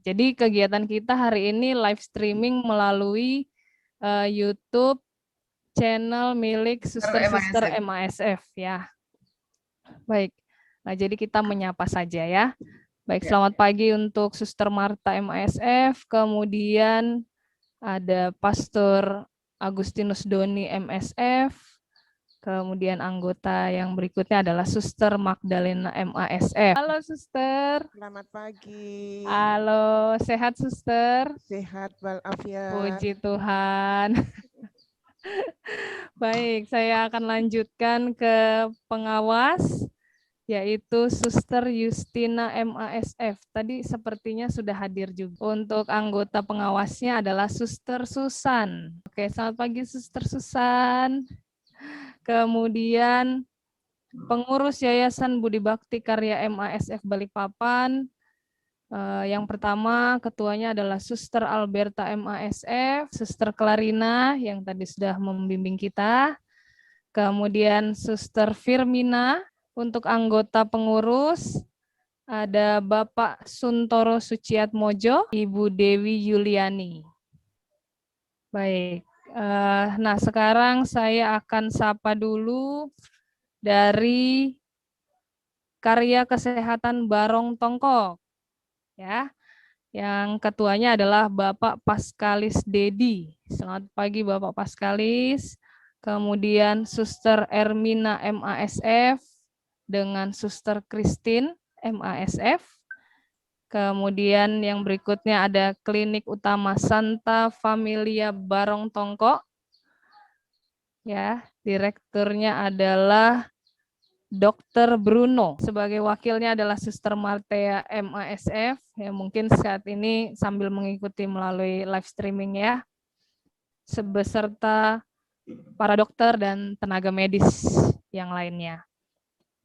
jadi kegiatan kita hari ini live streaming melalui YouTube channel milik Suster-Suster MASF ya. Baik, nah jadi kita menyapa saja ya. Baik, selamat pagi untuk Suster Marta MASF, kemudian ada Pastor Agustinus Doni MSF, kemudian anggota yang berikutnya adalah Suster Magdalena MASF. Halo Suster. Selamat pagi. Halo, sehat Suster? Sehat walafiat. Puji Tuhan. Baik, saya akan lanjutkan ke pengawas, yaitu Suster Justina MASF. Tadi sepertinya sudah hadir juga. Untuk anggota pengawasnya adalah Suster Susan. Oke, selamat pagi Suster Susan. Kemudian pengurus Yayasan Budi Bakti Karya MASF Balikpapan. Yang pertama ketuanya adalah Suster Alberta MASF, Suster Clarina yang tadi sudah membimbing kita. Kemudian Suster Firmina. Untuk anggota pengurus ada Bapak Suntoro Suciatmojo, Ibu Dewi Yuliani. Baik, nah sekarang saya akan sapa dulu dari Karya Kesehatan Barong Tongkok, ya. Yang ketuanya adalah Bapak Paskalis Dedi. Selamat pagi Bapak Paskalis. Kemudian Suster Ermina MASF dengan Suster Christine MASF. Kemudian yang berikutnya ada Klinik Utama Santa Familia Barong Tongko. Ya, direkturnya adalah Dr. Bruno. Sebagai wakilnya adalah Suster Martea MASF. Ya, mungkin saat ini sambil mengikuti melalui live streaming ya. Beserta para dokter dan tenaga medis yang lainnya.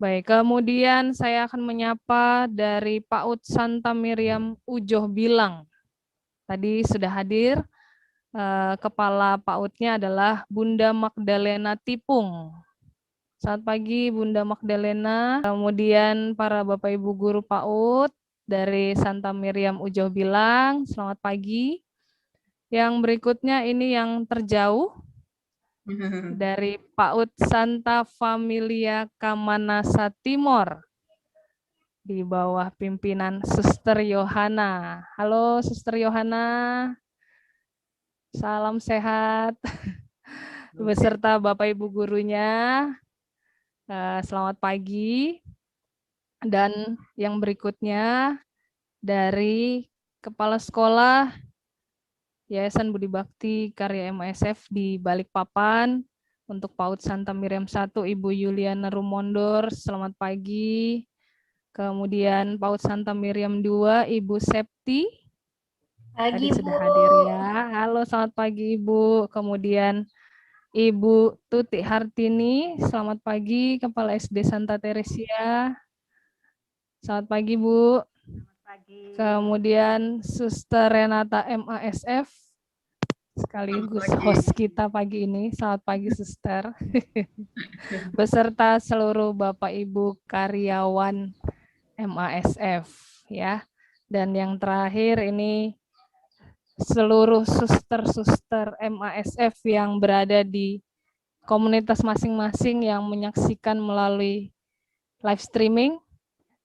Baik, kemudian saya akan menyapa dari PAUD Santa Miriam Ujoh Bilang. Tadi sudah hadir, kepala PAUD-nya adalah Bunda Magdalena Tipung. Selamat pagi Bunda Magdalena, kemudian para Bapak Ibu Guru PAUD dari Santa Miriam Ujoh Bilang, selamat pagi. Yang berikutnya ini yang terjauh, dari PAUD Santa Familia Kamanasa Timor di bawah pimpinan Suster Yohana. Halo Suster Yohana, salam sehat beserta Bapak Ibu gurunya. Selamat pagi. Dan yang berikutnya dari Kepala Sekolah Yayasan Budi Bakti Karya MASF di Balikpapan. Untuk PAUD Santa Miriam 1, Ibu Yuliana Rumondor, selamat pagi. Kemudian PAUD Santa Miriam 2, Ibu Septi. Pagi, Tadi sudah hadir ya. Halo, selamat pagi Ibu. Kemudian Ibu Tuti Hartini, selamat pagi, Kepala SD Santa Teresia. Selamat pagi Bu. Selamat pagi. Kemudian Suster Renata MASF, sekaligus host kita pagi ini. Selamat pagi Suster. Beserta seluruh Bapak Ibu karyawan MASF ya. Dan yang terakhir ini seluruh suster-suster MASF yang berada di komunitas masing-masing yang menyaksikan melalui live streaming.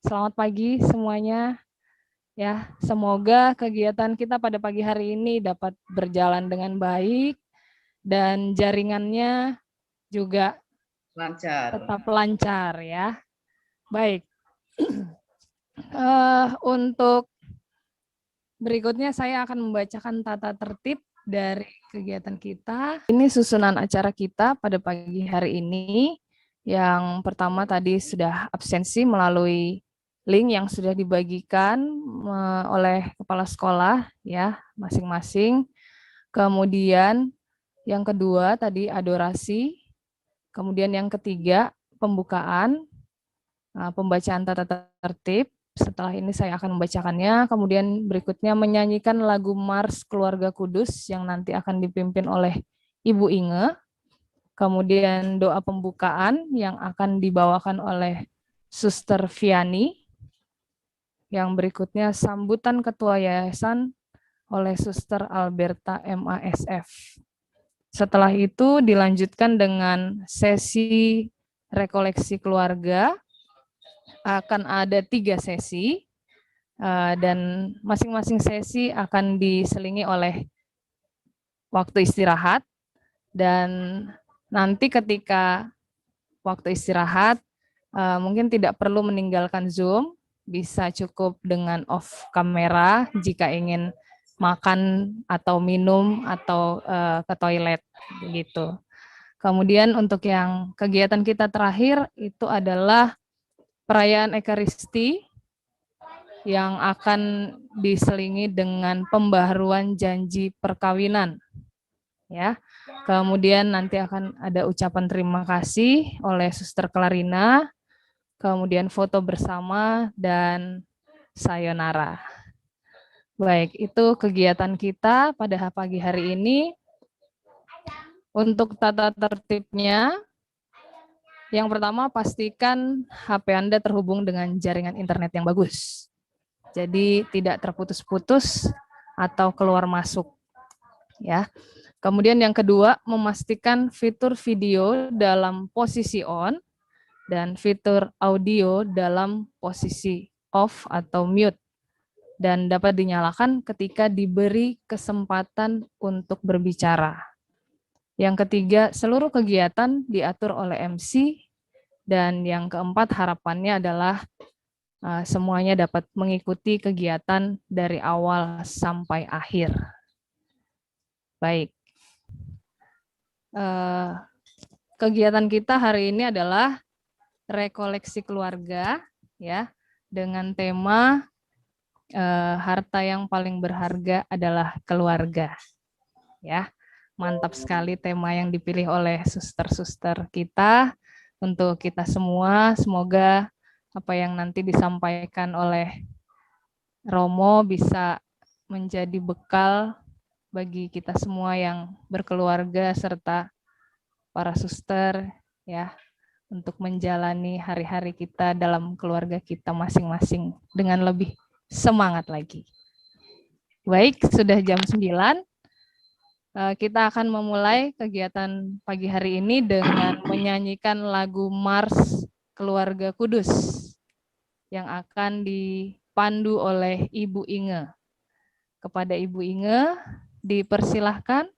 Selamat pagi semuanya. Ya, semoga kegiatan kita pada pagi hari ini dapat berjalan dengan baik dan jaringannya juga tetap lancar ya. Baik. Untuk berikutnya saya akan membacakan tata tertib dari kegiatan kita. Ini susunan acara kita pada pagi hari ini. Yang pertama tadi sudah absensi melalui link yang sudah dibagikan oleh kepala sekolah ya masing-masing. Kemudian yang kedua tadi adorasi. Kemudian yang ketiga pembukaan, pembacaan tata tertib. Setelah ini saya akan membacakannya. Kemudian berikutnya menyanyikan lagu Mars Keluarga Kudus yang nanti akan dipimpin oleh Ibu Inge. Kemudian doa pembukaan yang akan dibawakan oleh Suster Viani. Yang berikutnya sambutan Ketua Yayasan oleh Suster Alberta MASF. Setelah itu dilanjutkan dengan sesi rekoleksi keluarga. Akan ada 3 sesi dan masing-masing sesi akan diselingi oleh waktu istirahat, dan nanti ketika waktu istirahat mungkin tidak perlu meninggalkan Zoom, bisa cukup dengan off kamera jika ingin makan atau minum atau ke toilet begitu. Kemudian untuk yang kegiatan kita terakhir itu adalah perayaan Ekaristi yang akan diselingi dengan pembaharuan janji perkawinan. Ya. Kemudian nanti akan ada ucapan terima kasih oleh Suster Clarina, kemudian foto bersama dan sayonara. Baik, itu kegiatan kita pada pagi hari ini. Untuk tata tertibnya, yang pertama pastikan HP Anda terhubung dengan jaringan internet yang bagus. Jadi tidak terputus-putus atau keluar masuk. Ya. Kemudian yang kedua, memastikan fitur video dalam posisi on dan fitur audio dalam posisi off atau mute, dan dapat dinyalakan ketika diberi kesempatan untuk berbicara. Yang ketiga, seluruh kegiatan diatur oleh MC, dan yang keempat harapannya adalah semuanya dapat mengikuti kegiatan dari awal sampai akhir. Baik. Kegiatan kita hari ini adalah rekoleksi keluarga, ya, dengan tema harta yang paling berharga adalah keluarga. Ya, mantap sekali tema yang dipilih oleh suster-suster kita untuk kita semua. Semoga apa yang nanti disampaikan oleh Romo bisa menjadi bekal bagi kita semua yang berkeluarga serta para suster, ya, untuk menjalani hari-hari kita dalam keluarga kita masing-masing dengan lebih semangat lagi. Baik, sudah jam 9. Kita akan memulai kegiatan pagi hari ini dengan menyanyikan lagu Mars Keluarga Kudus yang akan dipandu oleh Ibu Inge. Kepada Ibu Inge, dipersilahkan.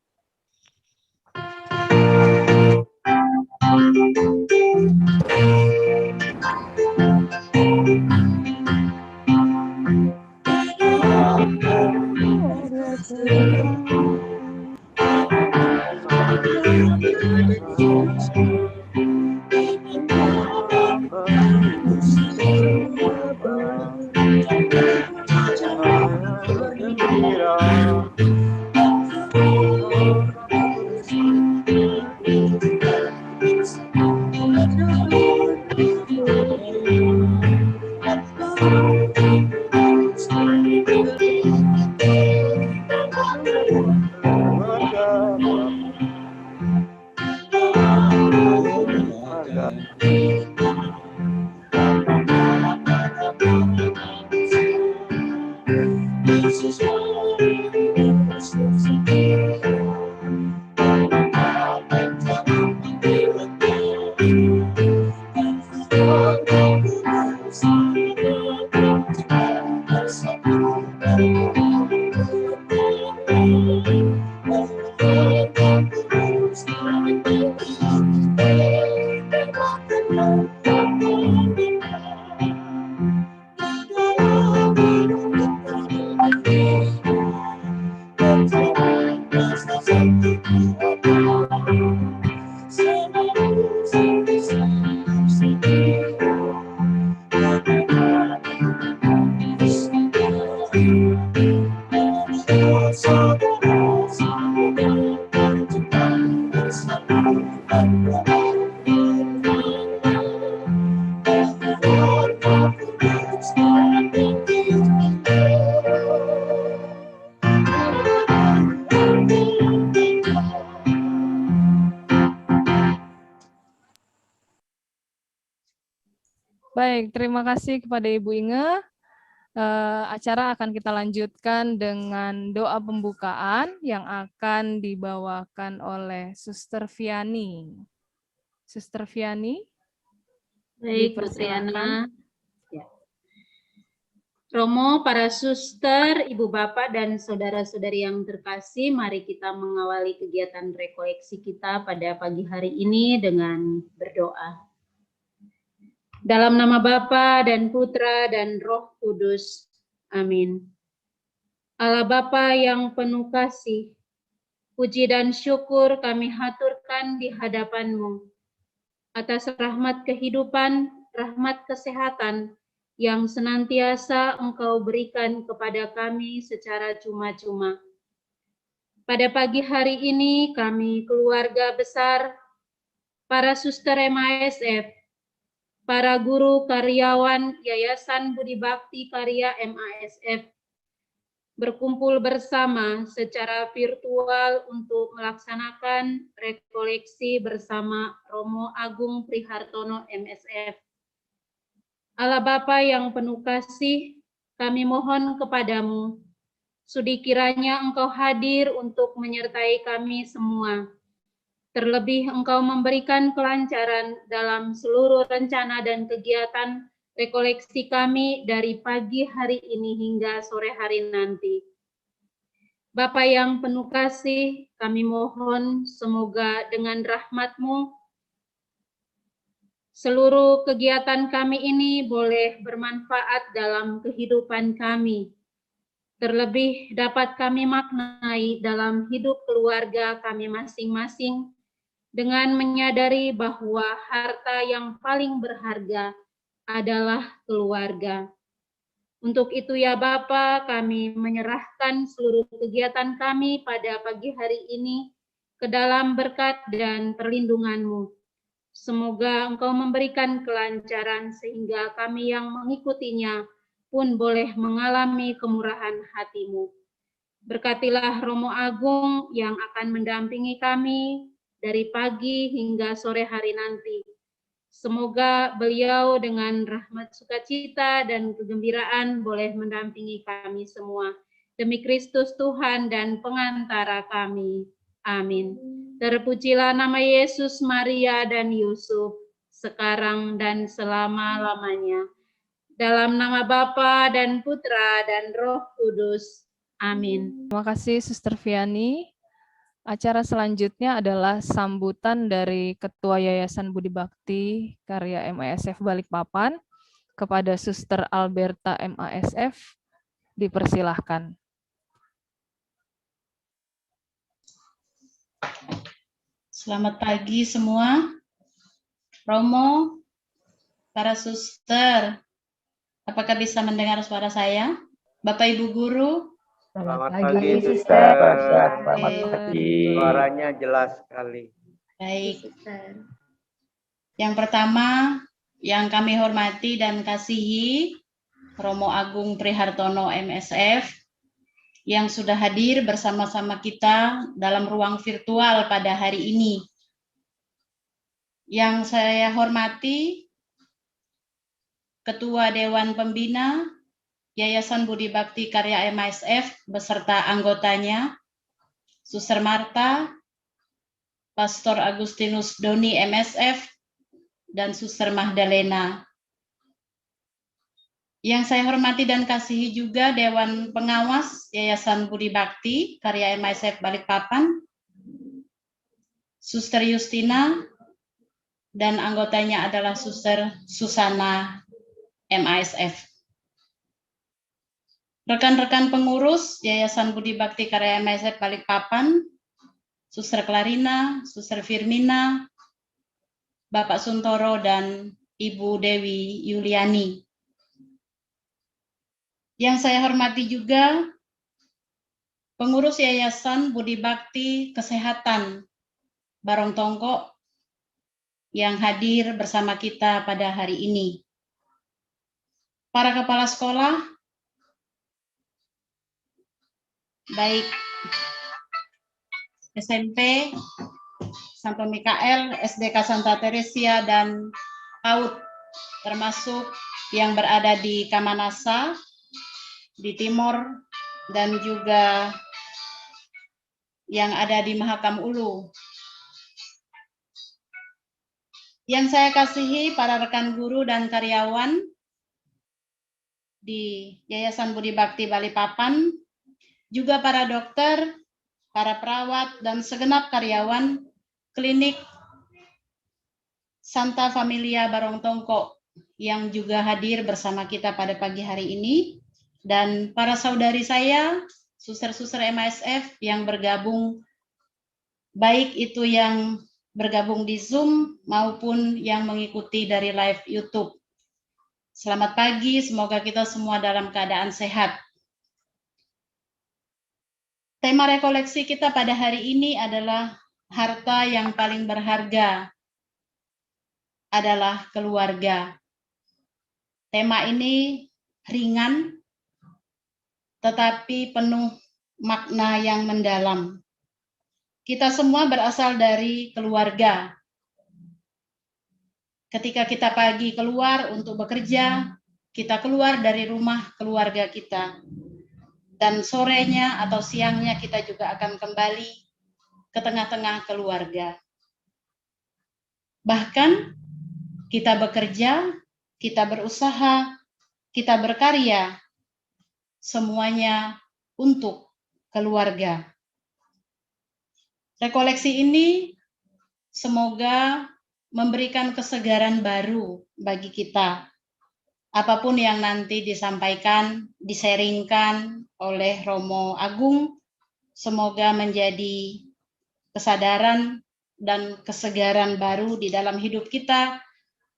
Baik, terima kasih kepada Ibu Inge. Acara akan kita lanjutkan dengan doa pembukaan yang akan dibawakan oleh Suster Viani. Suster Viani, Baik, Bu dipersilakan. Triana. Ya. Romo, para suster, ibu bapak, dan saudara-saudari yang terkasih, mari kita mengawali kegiatan rekoleksi kita pada pagi hari ini dengan berdoa. Dalam nama Bapa dan Putra dan Roh Kudus. Amin. Allah Bapa yang penuh kasih, puji dan syukur kami haturkan di hadapan-Mu atas rahmat kehidupan, rahmat kesehatan yang senantiasa Engkau berikan kepada kami secara cuma-cuma. Pada pagi hari ini kami keluarga besar, para suster MASF, para guru karyawan Yayasan Budi Bakti Karya MASF, berkumpul bersama secara virtual untuk melaksanakan rekoleksi bersama Romo Agung Prihartono MSF. Allah Bapa yang penuh kasih, kami mohon kepadamu, sudi kiranya Engkau hadir untuk menyertai kami semua. Terlebih Engkau memberikan kelancaran dalam seluruh rencana dan kegiatan rekoleksi kami dari pagi hari ini hingga sore hari nanti. Bapa yang penuh kasih, kami mohon semoga dengan rahmat-Mu, seluruh kegiatan kami ini boleh bermanfaat dalam kehidupan kami. Terlebih dapat kami maknai dalam hidup keluarga kami masing-masing, dengan menyadari bahwa harta yang paling berharga adalah keluarga. Untuk itu ya Bapa, kami menyerahkan seluruh kegiatan kami pada pagi hari ini ke dalam berkat dan perlindungan-Mu. Semoga Engkau memberikan kelancaran sehingga kami yang mengikutinya pun boleh mengalami kemurahan hati-Mu. Berkatilah Romo Agung yang akan mendampingi kami dari pagi hingga sore hari nanti. Semoga beliau dengan rahmat sukacita dan kegembiraan boleh mendampingi kami semua. Demi Kristus Tuhan dan pengantara kami. Amin. Terpujilah nama Yesus, Maria, dan Yusuf, sekarang dan selama-lamanya. Dalam nama Bapa dan Putra dan Roh Kudus. Amin. Terima kasih Suster Viani. Acara selanjutnya adalah sambutan dari Ketua Yayasan Budi Bakti Karya MASF Balikpapan kepada Suster Alberta MASF. Dipersilahkan. Selamat pagi semua. Romo, para suster, apakah bisa mendengar suara saya? Bapak Ibu Guru, Selamat pagi, Suster. Selamat pagi. Suaranya jelas sekali. Baik. Yang pertama, yang kami hormati dan kasihi, Romo Agung Prihartono MSF, yang sudah hadir bersama-sama kita dalam ruang virtual pada hari ini. Yang saya hormati, Ketua Dewan Pembina Yayasan Budi Bakti Karya MASF beserta anggotanya, Suster Marta, Pastor Agustinus Doni MSF, dan Suster Magdalena. Yang saya hormati dan kasihi juga Dewan Pengawas Yayasan Budi Bakti Karya MASF Balikpapan, Suster Justina, dan anggotanya adalah Suster Susana MASF. Rekan-rekan pengurus Yayasan Budi Bakti Karya MASF Balikpapan, Suster Clarina, Suster Firmina, Bapak Suntoro, dan Ibu Dewi Yuliani. Yang saya hormati juga pengurus Yayasan Budi Bakti Kesehatan Barong Tongko yang hadir bersama kita pada hari ini. Para kepala sekolah, baik SMP, Santo Mikael, SDK Santa Teresia, dan PAUD, termasuk yang berada di Kamanasa, di Timur dan juga yang ada di Mahakam Ulu. Yang saya kasihi para rekan guru dan karyawan di Yayasan Budi Bakti Balikpapan, juga para dokter, para perawat, dan segenap karyawan klinik Santa Familia Barongtongko yang juga hadir bersama kita pada pagi hari ini, dan para saudari saya, suster-suster MASF yang bergabung, baik itu yang bergabung di Zoom maupun yang mengikuti dari live YouTube. Selamat pagi, semoga kita semua dalam keadaan sehat. Tema rekoleksi kita pada hari ini adalah harta yang paling berharga adalah keluarga. Tema ini ringan, tetapi penuh makna yang mendalam. Kita semua berasal dari keluarga. Ketika kita pagi keluar untuk bekerja, kita keluar dari rumah keluarga kita. Dan sorenya atau siangnya kita juga akan kembali ke tengah-tengah keluarga. Bahkan kita bekerja, kita berusaha, kita berkarya, semuanya untuk keluarga. Rekoleksi ini semoga memberikan kesegaran baru bagi kita. Apapun yang nanti disampaikan, diseringkan oleh Romo Agung, semoga menjadi kesadaran dan kesegaran baru di dalam hidup kita,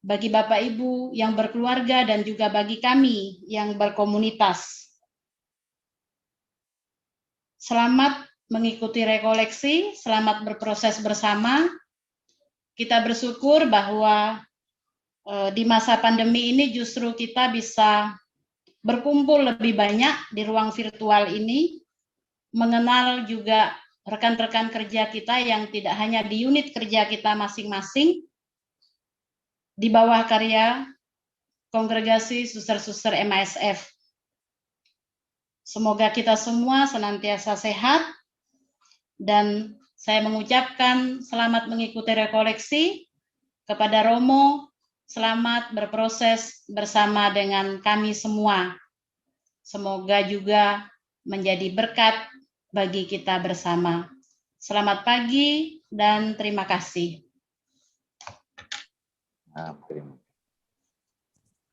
bagi Bapak Ibu yang berkeluarga dan juga bagi kami yang berkomunitas. Selamat mengikuti rekoleksi, selamat berproses bersama. Kita bersyukur bahwa di masa pandemi ini justru kita bisa berkumpul lebih banyak di ruang virtual ini, mengenal juga rekan-rekan kerja kita yang tidak hanya di unit kerja kita masing-masing, di bawah karya Kongregasi Suster-Suster MASF. Semoga kita semua senantiasa sehat, dan saya mengucapkan selamat mengikuti rekoleksi kepada Romo, selamat berproses bersama dengan kami semua. Semoga juga menjadi berkat bagi kita bersama. Selamat pagi dan terima kasih.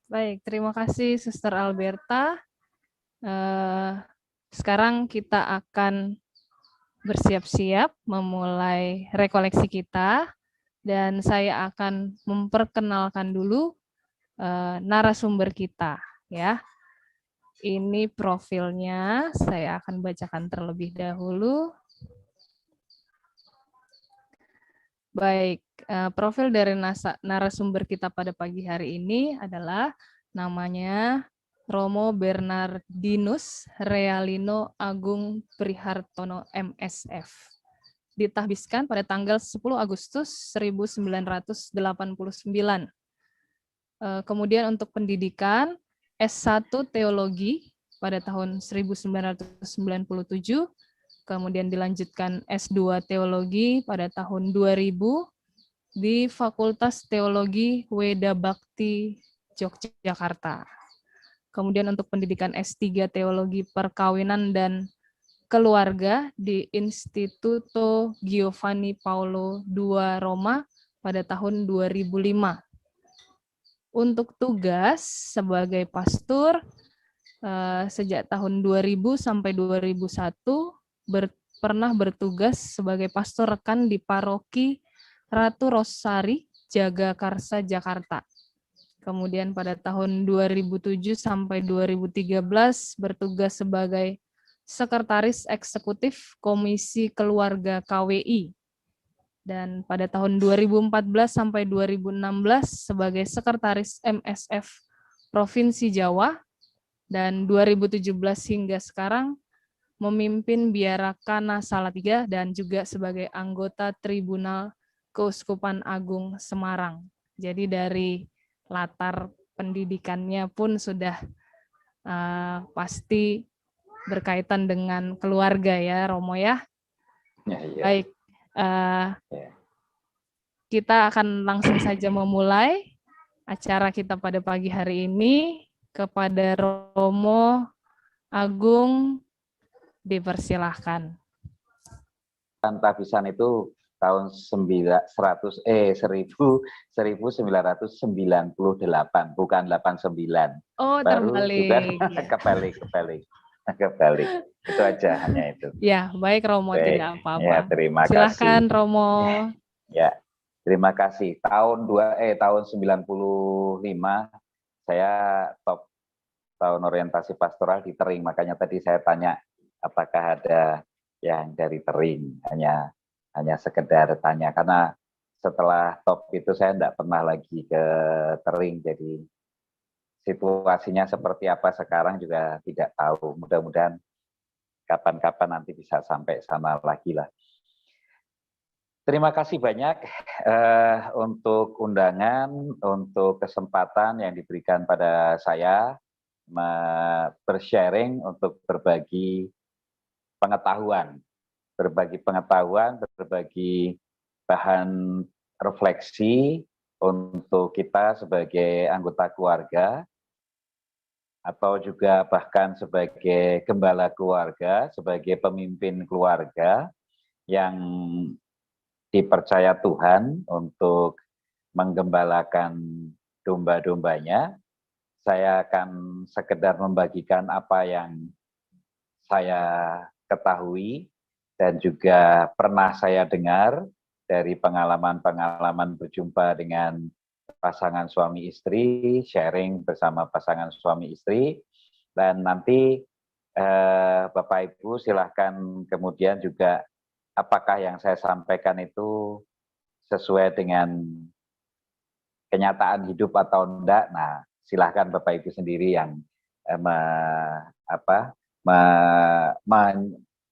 Baik, terima kasih Suster Alberta. Sekarang kita akan bersiap-siap memulai rekoleksi kita, dan saya akan memperkenalkan dulu narasumber kita, ya. Ini profilnya, saya akan bacakan terlebih dahulu. Baik, profil dari narasumber kita pada pagi hari ini adalah namanya Romo Bernardinus Realino Agung Prihartono MSF. Ditahbiskan pada tanggal 10 Agustus 1989. Kemudian untuk pendidikan S1 Teologi pada tahun 1997, kemudian dilanjutkan S2 Teologi pada tahun 2000 di Fakultas Teologi Weda Bakti Yogyakarta. Kemudian untuk pendidikan S3 Teologi Perkawinan dan Keluarga di Instituto Giovanni Paolo II Roma pada tahun 2005. Untuk tugas sebagai pastor sejak tahun 2000 sampai 2001 pernah bertugas sebagai pastor rekan di Paroki Ratu Rosari, Jagakarsa, Jakarta. Kemudian pada tahun 2007 sampai 2013 bertugas sebagai Sekretaris Eksekutif Komisi Keluarga KWI. Dan pada tahun 2014 sampai 2016 sebagai Sekretaris MSF Provinsi Jawa, dan 2017 hingga sekarang memimpin Biarakana Salatiga dan juga sebagai anggota Tribunal Keuskupan Agung Semarang. Jadi dari latar pendidikannya pun sudah pasti berkaitan dengan keluarga ya, Romo ya. Iya. Baik, Ya. kita akan langsung saja memulai acara kita pada pagi hari ini. Kepada Romo Agung dipersilahkan. Tabisan itu tahun 1998, bukan 89. Oh, Baru juga terbalik. kebalik. Itu aja, hanya itu. Ya, baik Romo, Baik. tidak apa-apa. Ya, terima Silahkan kasih. Romo. Ya, terima kasih. Tahun 95 saya top tahun orientasi pastoral di Tering. Makanya tadi saya tanya apakah ada yang dari Tering. Hanya sekedar tanya, karena setelah top itu saya tidak pernah lagi ke Tering. Jadi situasinya seperti apa sekarang juga tidak tahu. Mudah-mudahan kapan-kapan nanti bisa sampai sana lagi lah. Terima kasih banyak untuk undangan, untuk kesempatan yang diberikan pada saya bersharing untuk berbagi pengetahuan, berbagi bahan refleksi untuk kita sebagai anggota keluarga, atau juga bahkan sebagai gembala keluarga, sebagai pemimpin keluarga yang dipercaya Tuhan untuk menggembalakan domba-dombanya. Saya akan sekedar membagikan apa yang saya ketahui dan juga pernah saya dengar dari pengalaman-pengalaman berjumpa dengan pasangan suami istri, sharing bersama pasangan suami istri, dan nanti Bapak Ibu silahkan kemudian juga apakah yang saya sampaikan itu sesuai dengan kenyataan hidup atau enggak. Nah, silahkan Bapak Ibu sendiri yang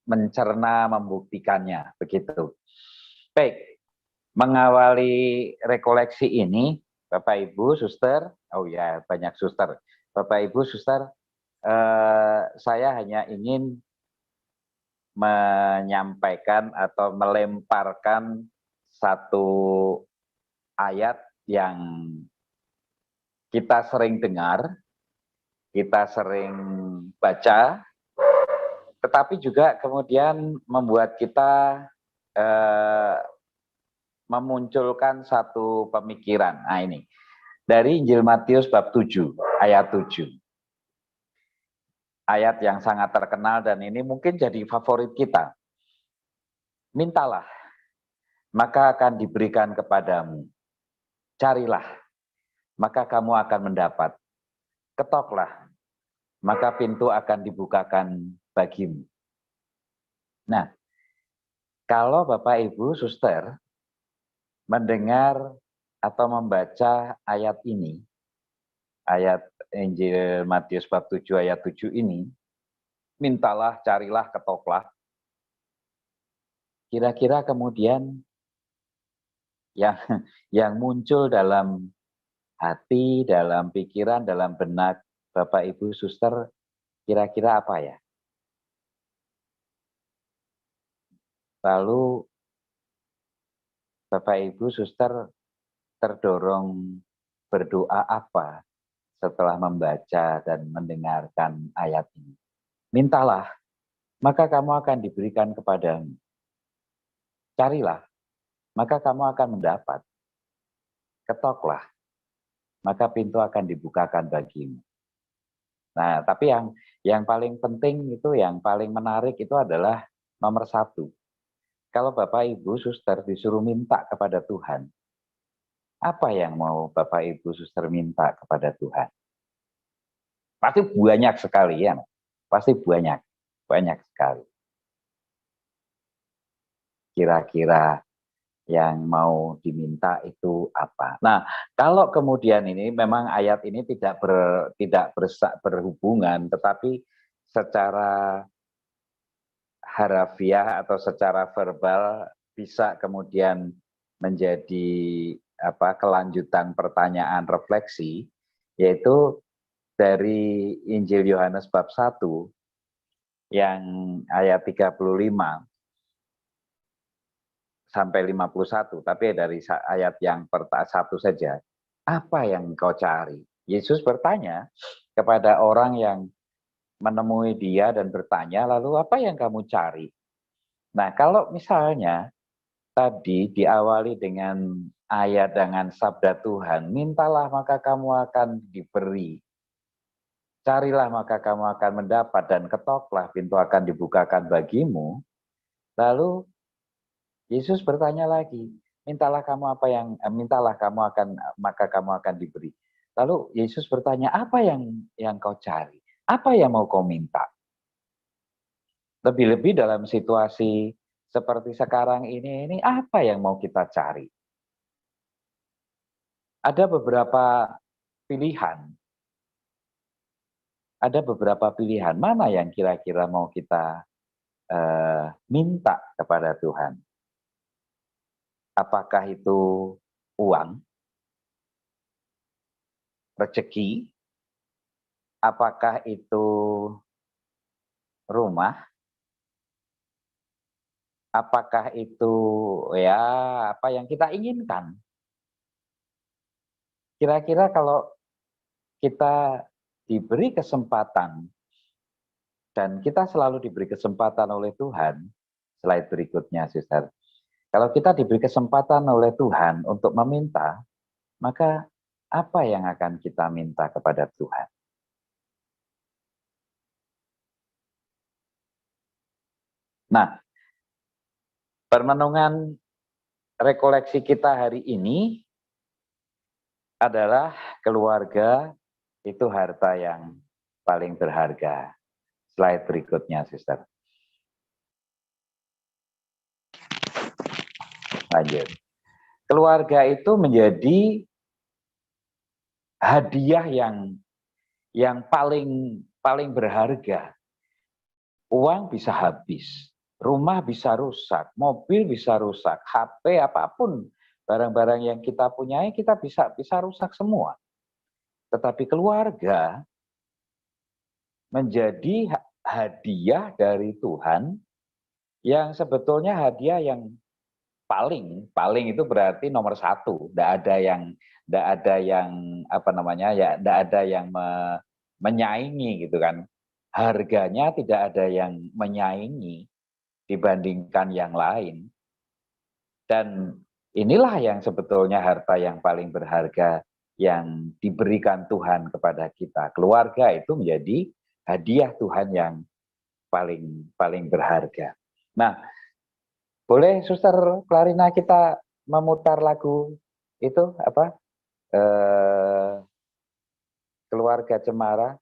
mencerna, membuktikannya, begitu. Baik, mengawali rekoleksi ini, Bapak Ibu, Suster, oh ya banyak Suster, Bapak Ibu, Suster, saya hanya ingin menyampaikan atau melemparkan satu ayat yang kita sering dengar, kita sering baca, tetapi juga kemudian membuat kita memunculkan satu pemikiran. Nah ini, dari Injil Matius bab 7, ayat 7. Ayat yang sangat terkenal dan ini mungkin jadi favorit kita. Mintalah, maka akan diberikan kepadamu. Carilah, maka kamu akan mendapat. Ketoklah, maka pintu akan dibukakan bagimu. Nah, kalau Bapak Ibu Suster mendengar atau membaca ayat ini, ayat Injil Matius bab 7 ayat 7 ini, mintalah, carilah, ketoklah. Kira-kira kemudian yang muncul dalam hati, dalam pikiran, dalam benak Bapak Ibu Suster, kira-kira apa ya? Lalu Bapak Ibu Suster terdorong berdoa apa setelah membaca dan mendengarkan ayat ini? Mintalah, maka kamu akan diberikan kepadamu. Carilah, maka kamu akan mendapat. Ketoklah, maka pintu akan dibukakan bagimu. Nah, tapi yang paling penting itu, yang paling menarik itu adalah nomor 1. Kalau Bapak Ibu Suster disuruh minta kepada Tuhan, apa yang mau Bapak Ibu Suster minta kepada Tuhan? Pasti banyak sekali ya, pasti banyak sekali. Kira-kira yang mau diminta itu apa? Nah, kalau kemudian ini memang ayat ini tidak berhubungan, tetapi secara harafiah atau secara verbal bisa kemudian menjadi kelanjutan pertanyaan refleksi, yaitu dari Injil Yohanes bab 1 yang ayat 35 sampai 51, tapi dari ayat yang satu saja. Apa yang kau cari? Yesus bertanya kepada orang yang menemui dia dan bertanya, lalu apa yang kamu cari? Nah, kalau misalnya tadi diawali dengan ayat dengan sabda Tuhan, mintalah maka kamu akan diberi. Carilah maka kamu akan mendapat, dan ketoklah pintu akan dibukakan bagimu. Lalu Yesus bertanya lagi, mintalah kamu maka kamu akan diberi. Lalu Yesus bertanya, apa yang kau cari? Apa yang mau kau minta? Lebih-lebih dalam situasi seperti sekarang ini apa yang mau kita cari? Ada beberapa pilihan. Ada beberapa pilihan. Mana yang kira-kira mau kita minta kepada Tuhan? Apakah itu uang, rezeki, apakah itu rumah, apakah itu ya apa yang kita inginkan? Kira-kira kalau kita diberi kesempatan, dan kita selalu diberi kesempatan oleh Tuhan, slide berikutnya, Sister. Kalau kita diberi kesempatan oleh Tuhan untuk meminta, maka apa yang akan kita minta kepada Tuhan? Nah, permenungan rekoleksi kita hari ini adalah keluarga itu harta yang paling berharga. Slide berikutnya, Sister. Lanjut. Keluarga itu menjadi hadiah yang paling berharga. Uang bisa habis, rumah bisa rusak, mobil bisa rusak, HP apapun barang-barang yang kita punyai kita bisa rusak semua. Tetapi keluarga menjadi hadiah dari Tuhan yang sebetulnya hadiah yang paling itu berarti nomor satu. Tidak ada yang apa namanya ya, tidak ada yang menyaingi gitu kan. Harganya tidak ada yang menyaingi dibandingkan yang lain. Dan inilah yang sebetulnya harta yang paling berharga yang diberikan Tuhan kepada kita. Keluarga itu menjadi hadiah Tuhan yang paling berharga. Nah, boleh Suster Clarina kita memutar lagu itu apa? Keluarga Cemara.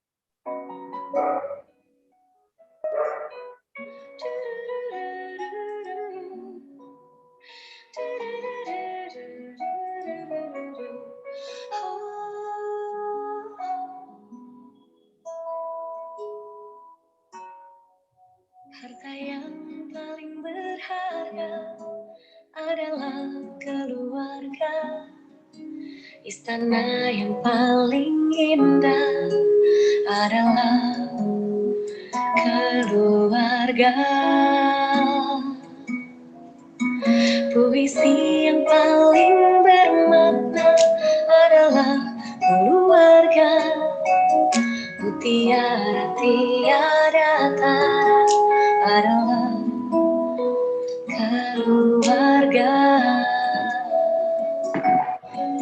Harta yang paling berharga adalah keluarga. Istana yang paling indah adalah keluarga. Puisi yang paling bermakna adalah keluarga. Mutiara tiada tara adalah keluarga.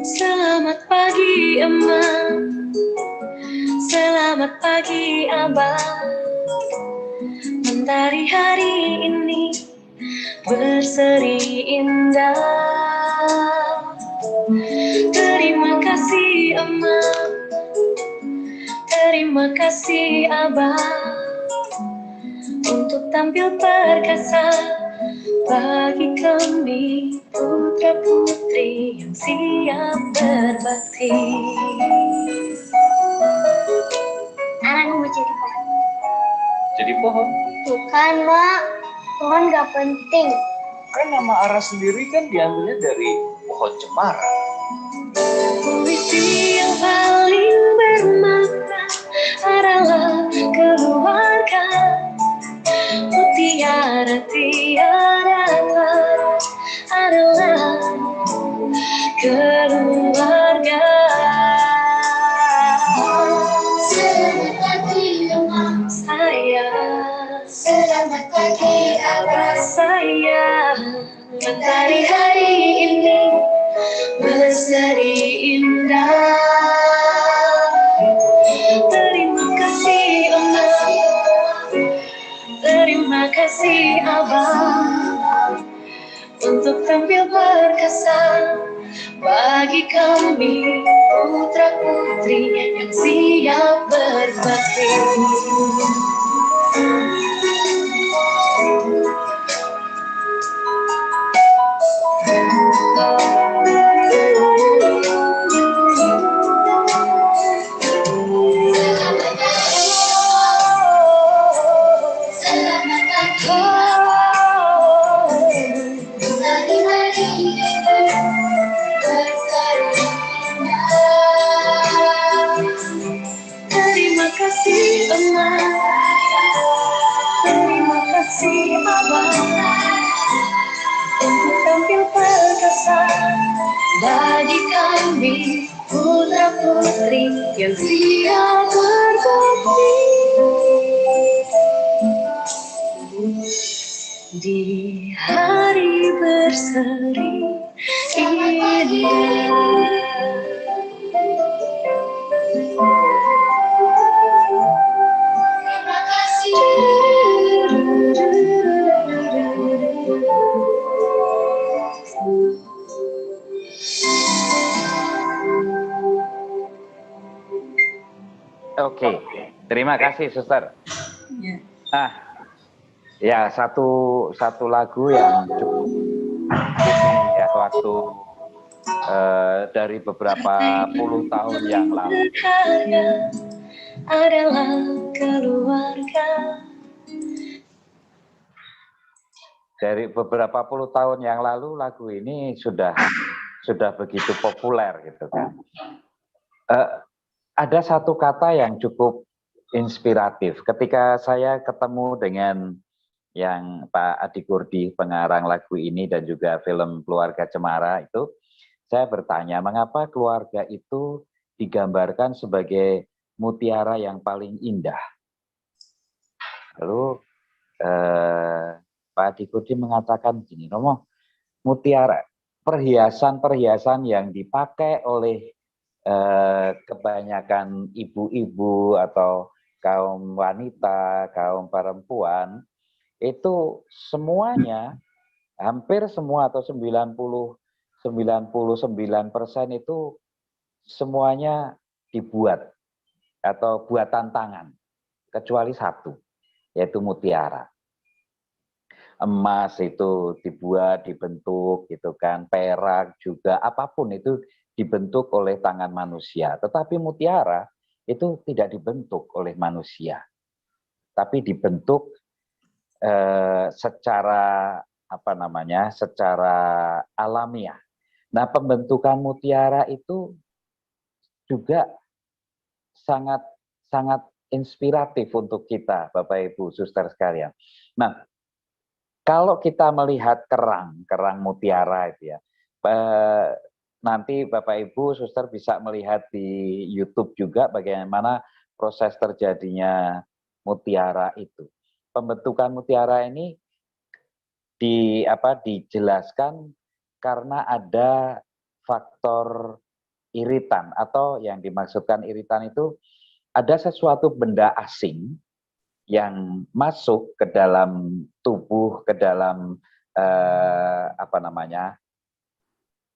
Selamat pagi Emak, selamat pagi Abah. Mentari hari ini berseri indah. Terima kasih Emak, terima kasih Abah, untuk tampil perkasa bagi kami putra-putri yang siap berbakti. Anak mau jadi pohon. Jadi pohon? Bukan, Mak. Pohon gak penting. Kan nama Ara sendiri kan diambilnya dari pohon cemara. Puisi yang paling bermakna adalah keluarga. Mutiara tiada tara adalah keluarga. Selamat pagi Mama saya, selamat pagi Abah saya. Mentari hari ini berseri indah. Terima kasih Oma, terima kasih Abah untuk tampil perkasa bagi kami putra putri yang siap berbakti. Terima kasih Oma, terima kasih Abah untuk tampil perkasa bagi kami putra putri yang siap berbakti. Di hari berseri indah. Oke, terima kasih Suster. Nah, ya satu lagu yang cukup ya waktu dari beberapa puluh tahun yang lalu. Adalah keluarga. Dari beberapa puluh tahun yang lalu lagu ini sudah begitu populer gitu kan. Ada satu kata yang cukup inspiratif ketika saya ketemu dengan yang Pak Adi Kurdi, pengarang lagu ini dan juga film Keluarga Cemara itu, saya bertanya mengapa keluarga itu digambarkan sebagai mutiara yang paling indah. Lalu Pak Adi Kurdi mengatakan begini, Romo, mutiara, perhiasan-perhiasan yang dipakai oleh kebanyakan ibu-ibu atau kaum wanita, kaum perempuan, itu semuanya, hampir semua atau 99% itu semuanya dibuat atau buatan tangan, kecuali satu, yaitu mutiara. Emas itu dibuat, dibentuk gitu kan, perak juga, apapun itu dibentuk oleh tangan manusia. Tetapi mutiara itu tidak dibentuk oleh manusia, tapi dibentuk secara apa namanya, secara alamiah. Nah, pembentukan mutiara itu juga sangat inspiratif untuk kita, Bapak Ibu, Suster sekalian. Nah, kalau kita melihat kerang mutiara itu ya, nanti Bapak Ibu Suster bisa melihat di YouTube juga bagaimana proses terjadinya mutiara itu. Pembentukan mutiara ini dijelaskan karena ada faktor iritan, atau yang dimaksudkan iritan itu ada sesuatu benda asing yang masuk ke dalam tubuh, ke dalam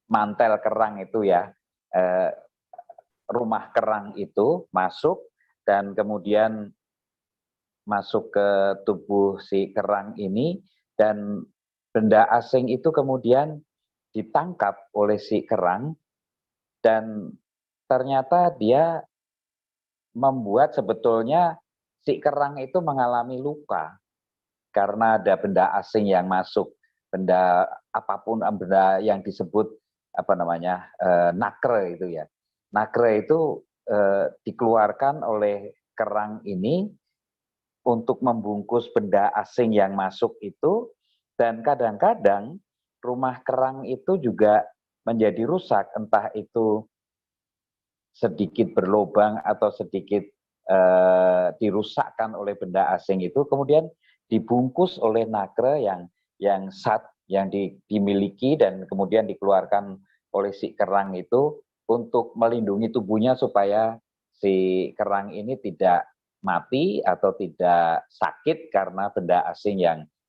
mantel kerang itu ya, rumah kerang itu masuk dan kemudian masuk ke tubuh si kerang ini, dan benda asing itu kemudian ditangkap oleh si kerang dan ternyata dia membuat sebetulnya si kerang itu mengalami luka karena ada benda asing yang masuk, benda apapun, benda yang disebut nakre itu ya. Nakre itu dikeluarkan oleh kerang ini untuk membungkus benda asing yang masuk itu, dan kadang-kadang rumah kerang itu juga menjadi rusak, entah itu sedikit berlobang atau sedikit dirusakkan oleh benda asing itu, kemudian dibungkus oleh nagre yang dimiliki dan kemudian dikeluarkan oleh si kerang itu untuk melindungi tubuhnya supaya si kerang ini tidak mati atau tidak sakit karena benda asing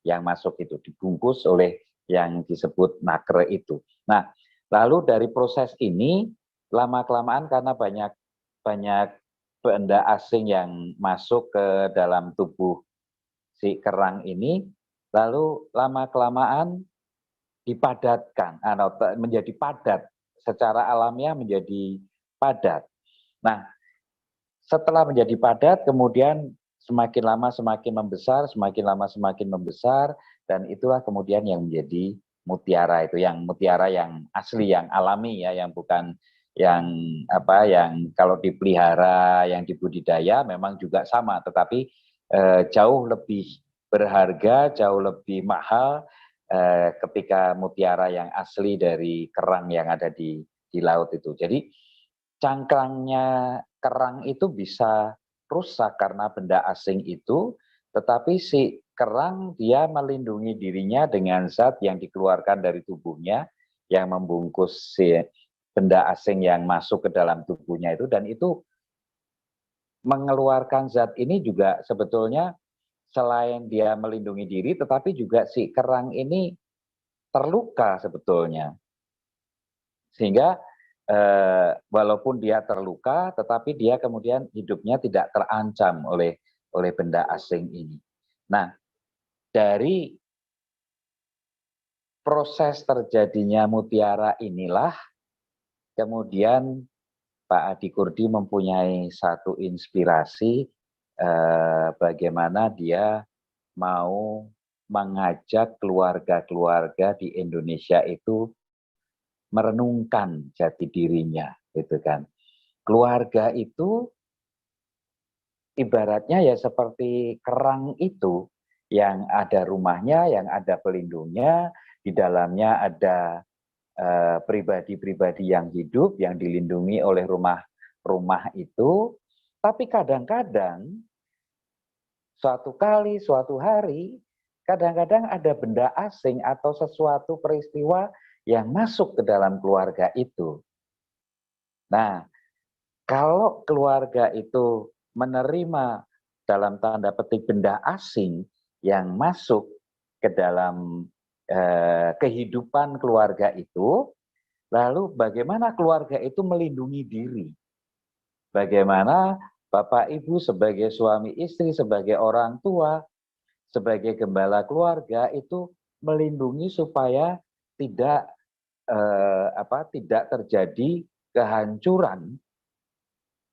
yang masuk itu, dibungkus oleh yang disebut nagre itu. Nah, lalu dari proses ini lama-kelamaan karena banyak benda asing yang masuk ke dalam tubuh si kerang ini, lalu lama-kelamaan dipadatkan, menjadi padat, secara alamiah menjadi padat. Nah, setelah menjadi padat, kemudian semakin lama semakin membesar, semakin lama semakin membesar, dan itulah kemudian yang menjadi mutiara itu, yang mutiara yang asli, yang alami ya, yang bukan yang kalau dipelihara, yang dibudidaya memang juga sama, tetapi jauh lebih berharga, jauh lebih mahal ketika mutiara yang asli dari kerang yang ada di laut itu. Jadi cangkangnya kerang itu bisa rusak karena benda asing itu, tetapi si kerang dia melindungi dirinya dengan zat yang dikeluarkan dari tubuhnya yang membungkus si benda asing yang masuk ke dalam tubuhnya itu, dan itu mengeluarkan zat ini juga sebetulnya selain dia melindungi diri, tetapi juga si kerang ini terluka sebetulnya. Sehingga walaupun dia terluka, tetapi dia kemudian hidupnya tidak terancam oleh benda asing ini. Nah, dari proses terjadinya mutiara inilah kemudian Pak Adi Kurdi mempunyai satu inspirasi bagaimana dia mau mengajak keluarga-keluarga di Indonesia itu merenungkan jati dirinya, gitu kan. Keluarga itu ibaratnya ya seperti kerang itu, yang ada rumahnya, yang ada pelindungnya, di dalamnya ada pribadi-pribadi yang hidup, yang dilindungi oleh rumah itu, tapi kadang-kadang suatu kali, suatu hari, kadang-kadang ada benda asing atau sesuatu peristiwa yang masuk ke dalam keluarga itu. Nah, kalau keluarga itu menerima dalam tanda petik benda asing yang masuk ke dalam kehidupan keluarga itu, lalu bagaimana keluarga itu melindungi diri? Bagaimana Bapak Ibu sebagai suami istri, sebagai orang tua, sebagai gembala keluarga itu melindungi supaya tidak terjadi kehancuran,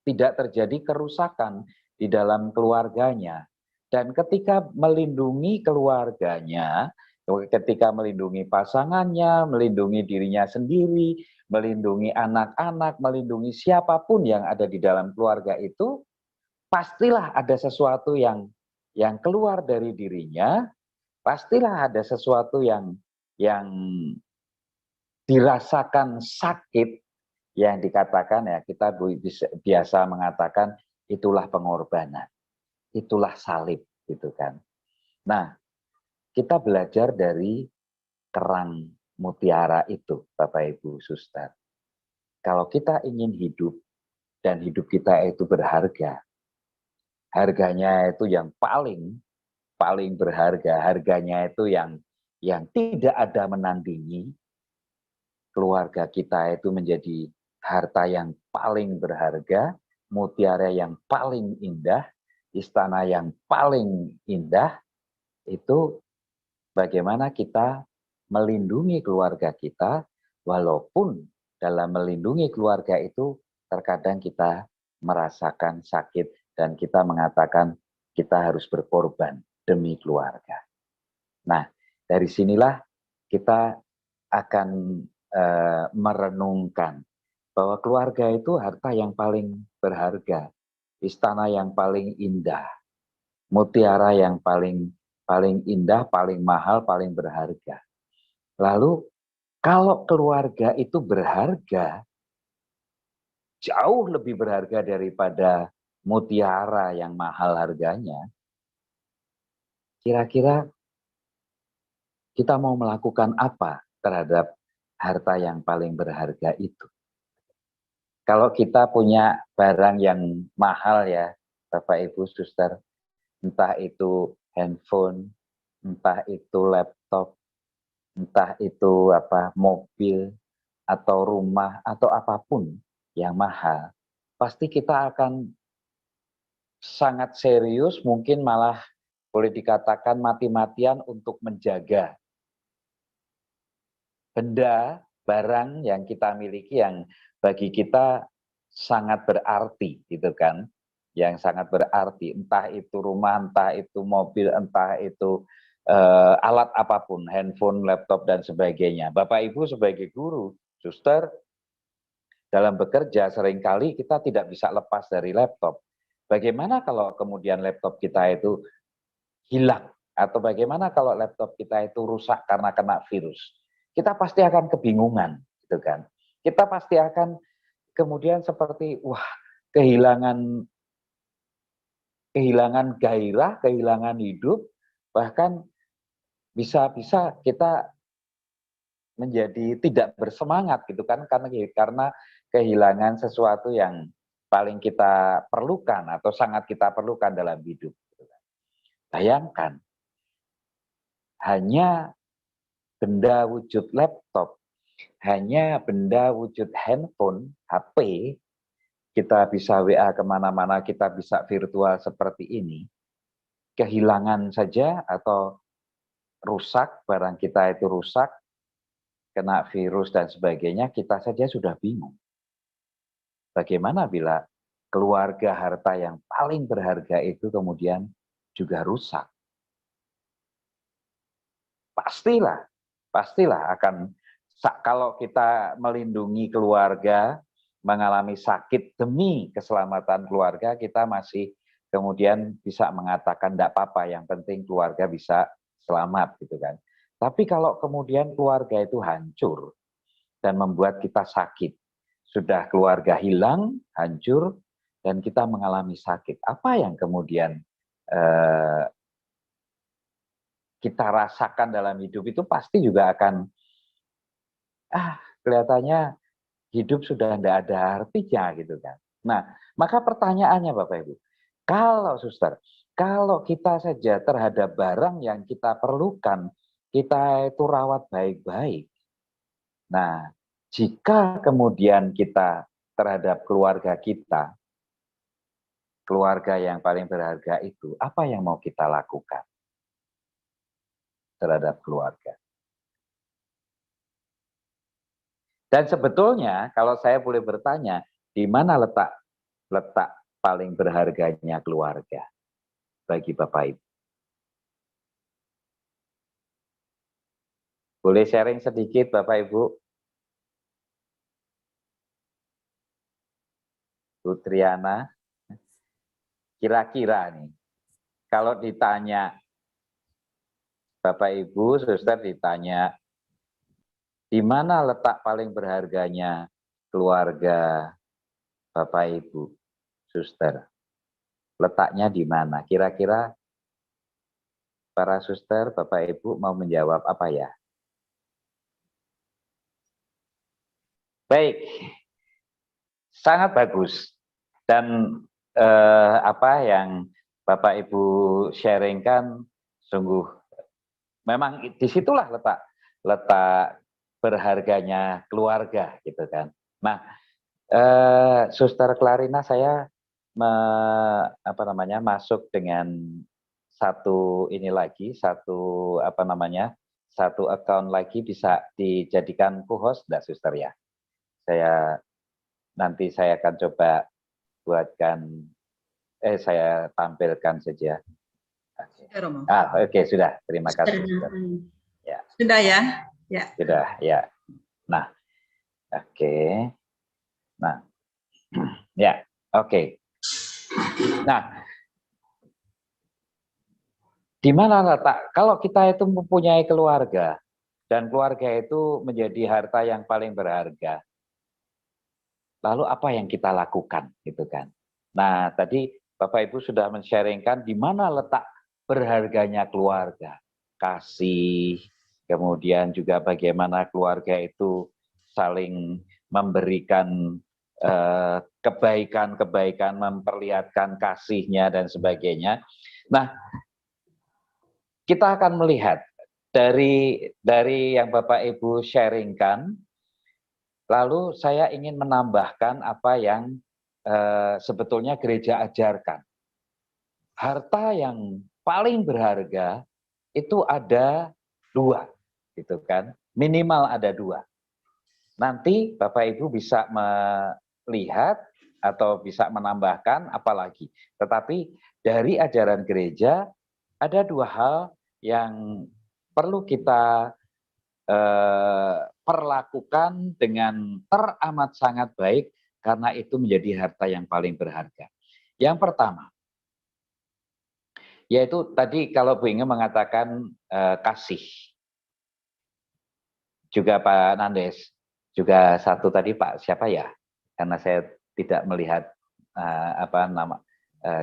tidak terjadi kerusakan di dalam keluarganya. Dan ketika melindungi keluarganya, ketika melindungi pasangannya, melindungi dirinya sendiri, melindungi anak-anak, melindungi siapapun yang ada di dalam keluarga itu, pastilah ada sesuatu yang keluar dari dirinya, pastilah ada sesuatu yang dirasakan sakit, yang dikatakan ya, kita biasa mengatakan itulah pengorbanan, itulah salib, gitu kan. Nah, kita belajar dari kerang mutiara itu, Bapak Ibu Suster. Kalau kita ingin hidup dan hidup kita itu berharga, harganya itu yang paling berharga, harganya itu yang tidak ada menandingi. Keluarga kita itu menjadi harta yang paling berharga, mutiara yang paling indah, istana yang paling indah. Itu bagaimana kita melindungi keluarga kita, walaupun dalam melindungi keluarga itu terkadang kita merasakan sakit dan kita mengatakan kita harus berkorban demi keluarga. Nah, dari sinilah kita akan merenungkan bahwa keluarga itu harta yang paling berharga istana yang paling indah, mutiara yang paling indah, paling mahal, paling berharga. Lalu kalau keluarga itu berharga, jauh lebih berharga daripada mutiara yang mahal harganya, kira-kira kita mau melakukan apa terhadap harta yang paling berharga itu? Kalau kita punya barang yang mahal ya, Bapak Ibu Suster, entah itu handphone, entah itu laptop, entah itu mobil atau rumah atau apapun yang mahal, pasti kita akan sangat serius, mungkin malah boleh dikatakan mati-matian untuk menjaga benda, barang yang kita miliki yang bagi kita sangat berarti, gitu kan, yang sangat berarti, entah itu rumah, entah itu mobil, entah itu alat apapun, handphone, laptop, dan sebagainya. Bapak Ibu sebagai guru, suster, dalam bekerja seringkali kita tidak bisa lepas dari laptop. Bagaimana kalau kemudian laptop kita itu hilang? Atau bagaimana kalau laptop kita itu rusak karena kena virus? Kita pasti akan kebingungan, gitu kan. Kita pasti akan kemudian seperti, wah, kehilangan gairah, kehilangan hidup, bahkan bisa-bisa kita menjadi tidak bersemangat, gitu kan, karena kehilangan sesuatu yang paling kita perlukan atau sangat kita perlukan dalam hidup. Bayangkan, hanya benda wujud laptop, hanya benda wujud handphone, HP, kita bisa WA kemana-mana, kita bisa virtual seperti ini, kehilangan saja atau rusak, barang kita itu rusak, kena virus dan sebagainya, kita saja sudah bingung. Bagaimana bila keluarga, harta yang paling berharga itu kemudian juga rusak? Pastilah akan, kalau kita melindungi keluarga, mengalami sakit demi keselamatan keluarga, kita masih kemudian bisa mengatakan tidak apa-apa, yang penting keluarga bisa selamat, gitu kan. Tapi kalau kemudian keluarga itu hancur dan membuat kita sakit, sudah keluarga hilang, hancur, dan kita mengalami sakit, apa yang kemudian kita rasakan dalam hidup itu pasti juga akan, kelihatannya hidup sudah tidak ada artinya, gitu kan. Nah, maka pertanyaannya Bapak Ibu, kalau suster, kalau kita saja terhadap barang yang kita perlukan, kita itu rawat baik-baik. Nah, jika kemudian kita terhadap keluarga kita, keluarga yang paling berharga itu, apa yang mau kita lakukan terhadap keluarga? Dan sebetulnya kalau saya boleh bertanya, di mana letak paling berharganya keluarga bagi Bapak Ibu? Boleh sharing sedikit Bapak Ibu? Bu Triana, kira-kira nih, kalau ditanya Bapak Ibu, suster ditanya, di mana letak paling berharganya keluarga Bapak Ibu, suster? Letaknya di mana? Kira-kira para suster, Bapak Ibu mau menjawab apa ya? Baik, sangat bagus. Dan apa yang Bapak Ibu sharingkan sungguh memang disitulah letak berharganya keluarga, gitu kan. Nah, Suster Clarina, saya masuk dengan satu account lagi, bisa dijadikan co-host enggak, Suster ya? Nanti saya akan coba buatkan, saya tampilkan saja. Oke, sudah. Terima kasih. Ya. Sudah ya? Ya. Sudah, ya. Nah, oke. Nah, ya, oke. Nah, di mana letak? Kalau kita itu mempunyai keluarga, dan keluarga itu menjadi harta yang paling berharga, lalu apa yang kita lakukan, gitu kan? Nah, tadi Bapak Ibu sudah men-sharingkan di mana letak berharganya keluarga, kasih, kemudian juga bagaimana keluarga itu saling memberikan kebaikan-kebaikan, memperlihatkan kasihnya dan sebagainya. Nah, kita akan melihat dari yang Bapak Ibu sharingkan, lalu saya ingin menambahkan apa yang sebetulnya gereja ajarkan. Harta yang paling berharga itu ada 2, gitu kan? Minimal ada 2. Nanti Bapak Ibu bisa melihat atau bisa menambahkan apalagi. Tetapi dari ajaran gereja ada 2 hal yang perlu kita perlakukan dengan teramat sangat baik, karena itu menjadi harta yang paling berharga. Yang pertama, yaitu tadi kalau Bu Inge mengatakan kasih. Juga Pak Nandes, juga satu tadi Pak siapa ya? Karena saya tidak melihat apa nama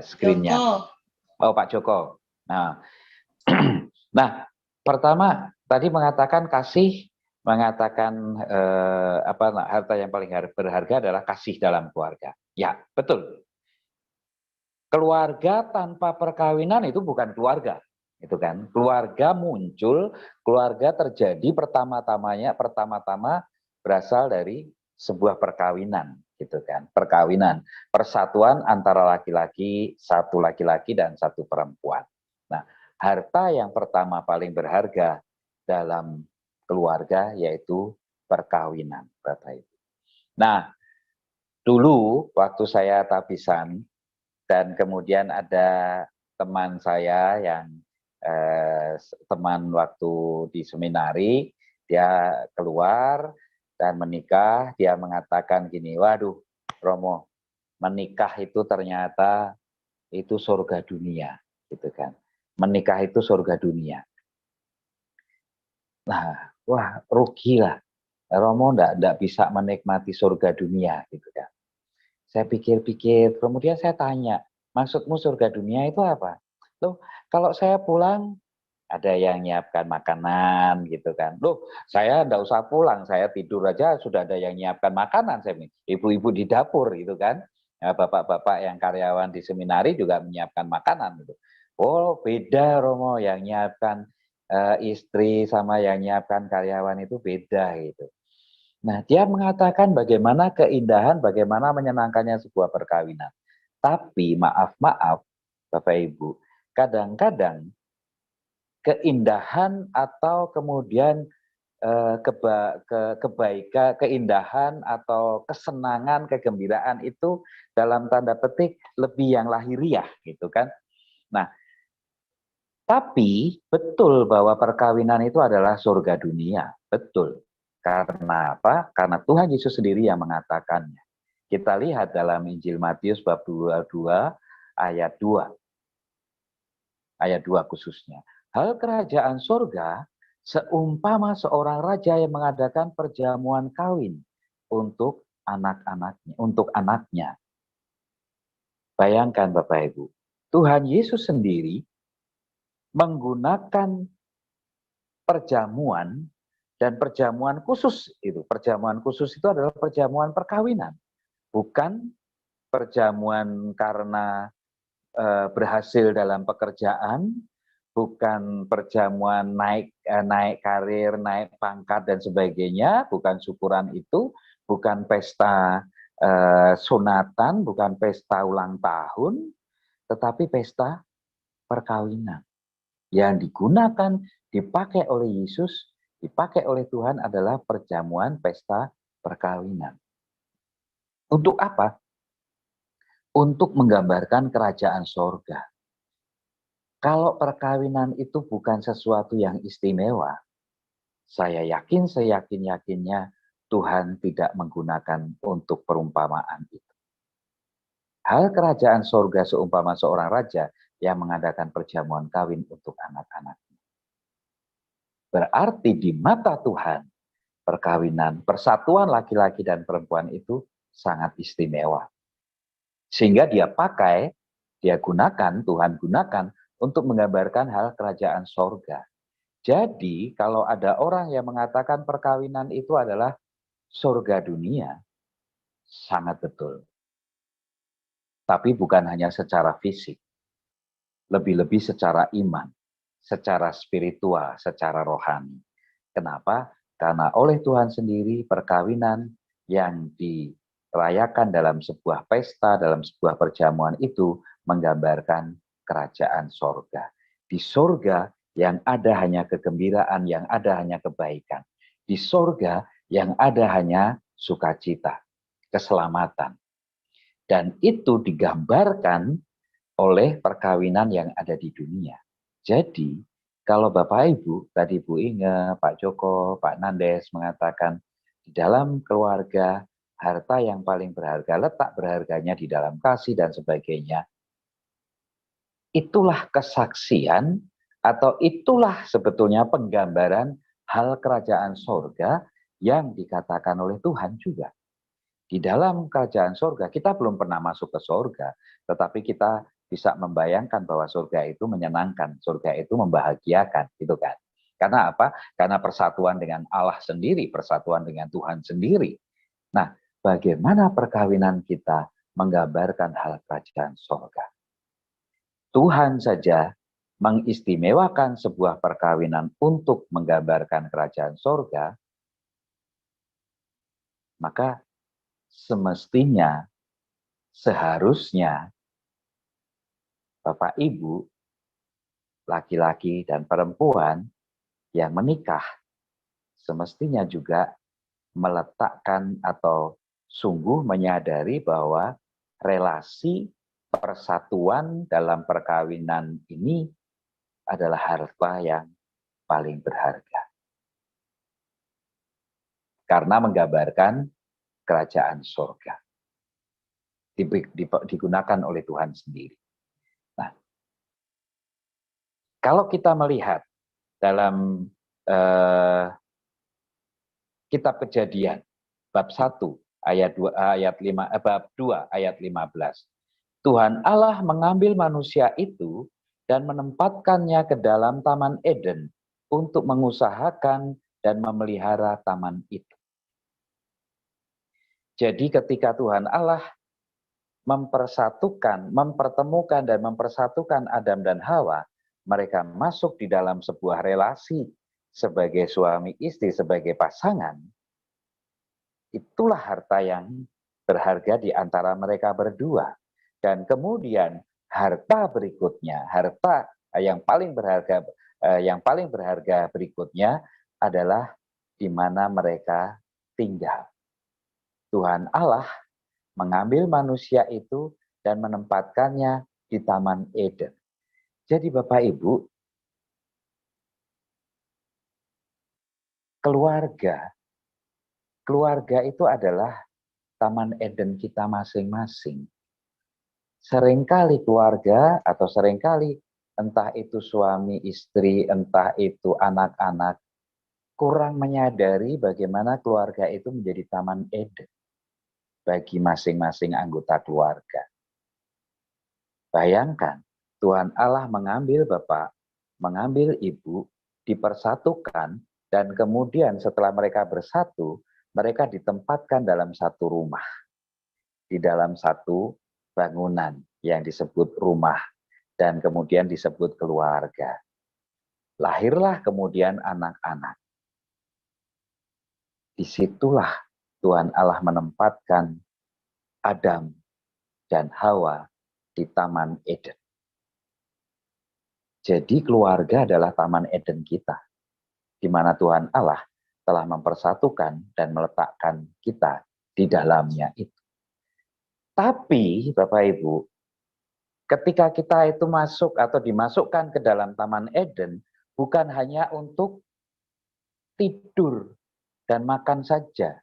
screen-nya. Oh, Pak Joko. Nah, nah, pertama tadi mengatakan kasih, mengatakan harta yang paling berharga adalah kasih dalam keluarga. Ya, betul. Keluarga tanpa perkawinan itu bukan keluarga, itu kan. Keluarga muncul, keluarga terjadi pertama-tama berasal dari sebuah perkawinan, gitu kan. Perkawinan, persatuan antara laki-laki, satu laki-laki dan satu perempuan. Nah, harta yang pertama paling berharga dalam keluarga yaitu perkawinan, Bapak Ibu. Nah, dulu waktu saya tabisan, dan kemudian ada teman saya yang teman waktu di seminari, dia keluar dan menikah, dia mengatakan gini, waduh Romo, menikah itu ternyata itu surga dunia, gitu kan. Menikah itu surga dunia. Nah, wah rugi lah, Romo enggak bisa menikmati surga dunia, gitu kan. Saya pikir-pikir, kemudian saya tanya, maksudmu surga dunia itu apa? Loh, kalau saya pulang, ada yang nyiapkan makanan gitu kan. Loh, saya enggak usah pulang, saya tidur aja sudah ada yang nyiapkan makanan. Saya ibu-ibu di dapur gitu kan. Ya, bapak-bapak yang karyawan di seminari juga menyiapkan makanan gitu. Oh, beda Romo, yang nyiapkan istri sama yang nyiapkan karyawan itu beda gitu. Nah, dia mengatakan bagaimana keindahan, bagaimana menyenangkannya sebuah perkawinan. Tapi maaf, Bapak Ibu, kadang-kadang keindahan atau kemudian kebaikan, keindahan atau kesenangan, kegembiraan itu dalam tanda petik lebih yang lahiriah, gitu kan. Nah, tapi betul bahwa perkawinan itu adalah surga dunia, betul. Karena apa? Karena Tuhan Yesus sendiri yang mengatakannya. Kita lihat dalam Injil Matius bab 22 ayat 2. Ayat 2 khususnya. Hal kerajaan surga seumpama seorang raja yang mengadakan perjamuan kawin untuk anaknya. Bayangkan Bapak Ibu, Tuhan Yesus sendiri menggunakan perjamuan, dan perjamuan khusus itu. Perjamuan khusus itu adalah perjamuan perkawinan. Bukan perjamuan karena berhasil dalam pekerjaan, bukan perjamuan naik karir, naik pangkat dan sebagainya, bukan syukuran itu, bukan pesta sunatan, bukan pesta ulang tahun, tetapi pesta perkawinan. Yang digunakan, dipakai oleh Yesus, dipakai oleh Tuhan adalah perjamuan pesta perkawinan. Untuk apa? Untuk menggambarkan kerajaan sorga. Kalau perkawinan itu bukan sesuatu yang istimewa, saya yakin seyakin-yakinnya Tuhan tidak menggunakan untuk perumpamaan itu. Hal kerajaan sorga seumpama seorang raja yang mengadakan perjamuan kawin untuk anak-anaknya. Berarti di mata Tuhan, perkawinan, persatuan laki-laki dan perempuan itu sangat istimewa. Sehingga dia gunakan, Tuhan gunakan untuk menggambarkan hal kerajaan sorga. Jadi kalau ada orang yang mengatakan perkawinan itu adalah sorga dunia, sangat betul. Tapi bukan hanya secara fisik, lebih-lebih secara iman, secara spiritual, secara rohani. Kenapa? Karena oleh Tuhan sendiri perkawinan yang dirayakan dalam sebuah pesta, dalam sebuah perjamuan itu menggambarkan kerajaan sorga. Di sorga yang ada hanya kegembiraan, yang ada hanya kebaikan. Di sorga yang ada hanya sukacita, keselamatan. Dan itu digambarkan oleh perkawinan yang ada di dunia. Jadi, kalau Bapak Ibu, tadi Bu Inge, Pak Joko, Pak Nandes mengatakan, di dalam keluarga, harta yang paling berharga, letak berharganya di dalam kasih dan sebagainya. Itulah kesaksian, atau itulah sebetulnya penggambaran hal kerajaan sorga yang dikatakan oleh Tuhan juga. Di dalam kerajaan sorga, kita belum pernah masuk ke sorga, tetapi kita bisa membayangkan bahwa surga itu menyenangkan, surga itu membahagiakan, gitu kan. Karena apa? Karena persatuan dengan Allah sendiri, persatuan dengan Tuhan sendiri. Nah, bagaimana perkawinan kita menggambarkan hal kerajaan sorga? Tuhan saja mengistimewakan sebuah perkawinan untuk menggambarkan kerajaan sorga, maka semestinya, seharusnya, Bapak Ibu, laki-laki dan perempuan yang menikah, semestinya juga meletakkan atau sungguh menyadari bahwa relasi persatuan dalam perkawinan ini adalah harta yang paling berharga. Karena menggambarkan kerajaan surga. Digunakan oleh Tuhan sendiri. Nah, kalau kita melihat dalam kitab Kejadian bab 1 ayat 2 ayat 5 bab 2 ayat 15. Tuhan Allah mengambil manusia itu dan menempatkannya ke dalam Taman Eden untuk mengusahakan dan memelihara taman itu. Jadi ketika Tuhan Allah mempertemukan dan mempersatukan Adam dan Hawa, mereka masuk di dalam sebuah relasi sebagai suami istri, sebagai pasangan. Itulah harta yang berharga di antara mereka berdua. Dan kemudian harta berikutnya, harta yang paling berharga berikutnya adalah di mana mereka tinggal. Tuhan Allah mengambil manusia itu dan menempatkannya di Taman Eden. Jadi Bapak Ibu, keluarga itu adalah Taman Eden kita masing-masing. Seringkali keluarga atau seringkali entah itu suami istri, entah itu anak-anak, kurang menyadari bagaimana keluarga itu menjadi Taman Eden bagi masing-masing anggota keluarga. Bayangkan, Tuhan Allah mengambil bapak, mengambil ibu, dipersatukan, dan kemudian setelah mereka bersatu, mereka ditempatkan dalam satu rumah. Di dalam satu bangunan yang disebut rumah, dan kemudian disebut keluarga. Lahirlah kemudian anak-anak. Disitulah Tuhan Allah menempatkan Adam dan Hawa di Taman Eden. Jadi keluarga adalah Taman Eden kita, di mana Tuhan Allah telah mempersatukan dan meletakkan kita di dalamnya itu. Tapi Bapak Ibu, ketika kita itu masuk atau dimasukkan ke dalam Taman Eden, bukan hanya untuk tidur dan makan saja.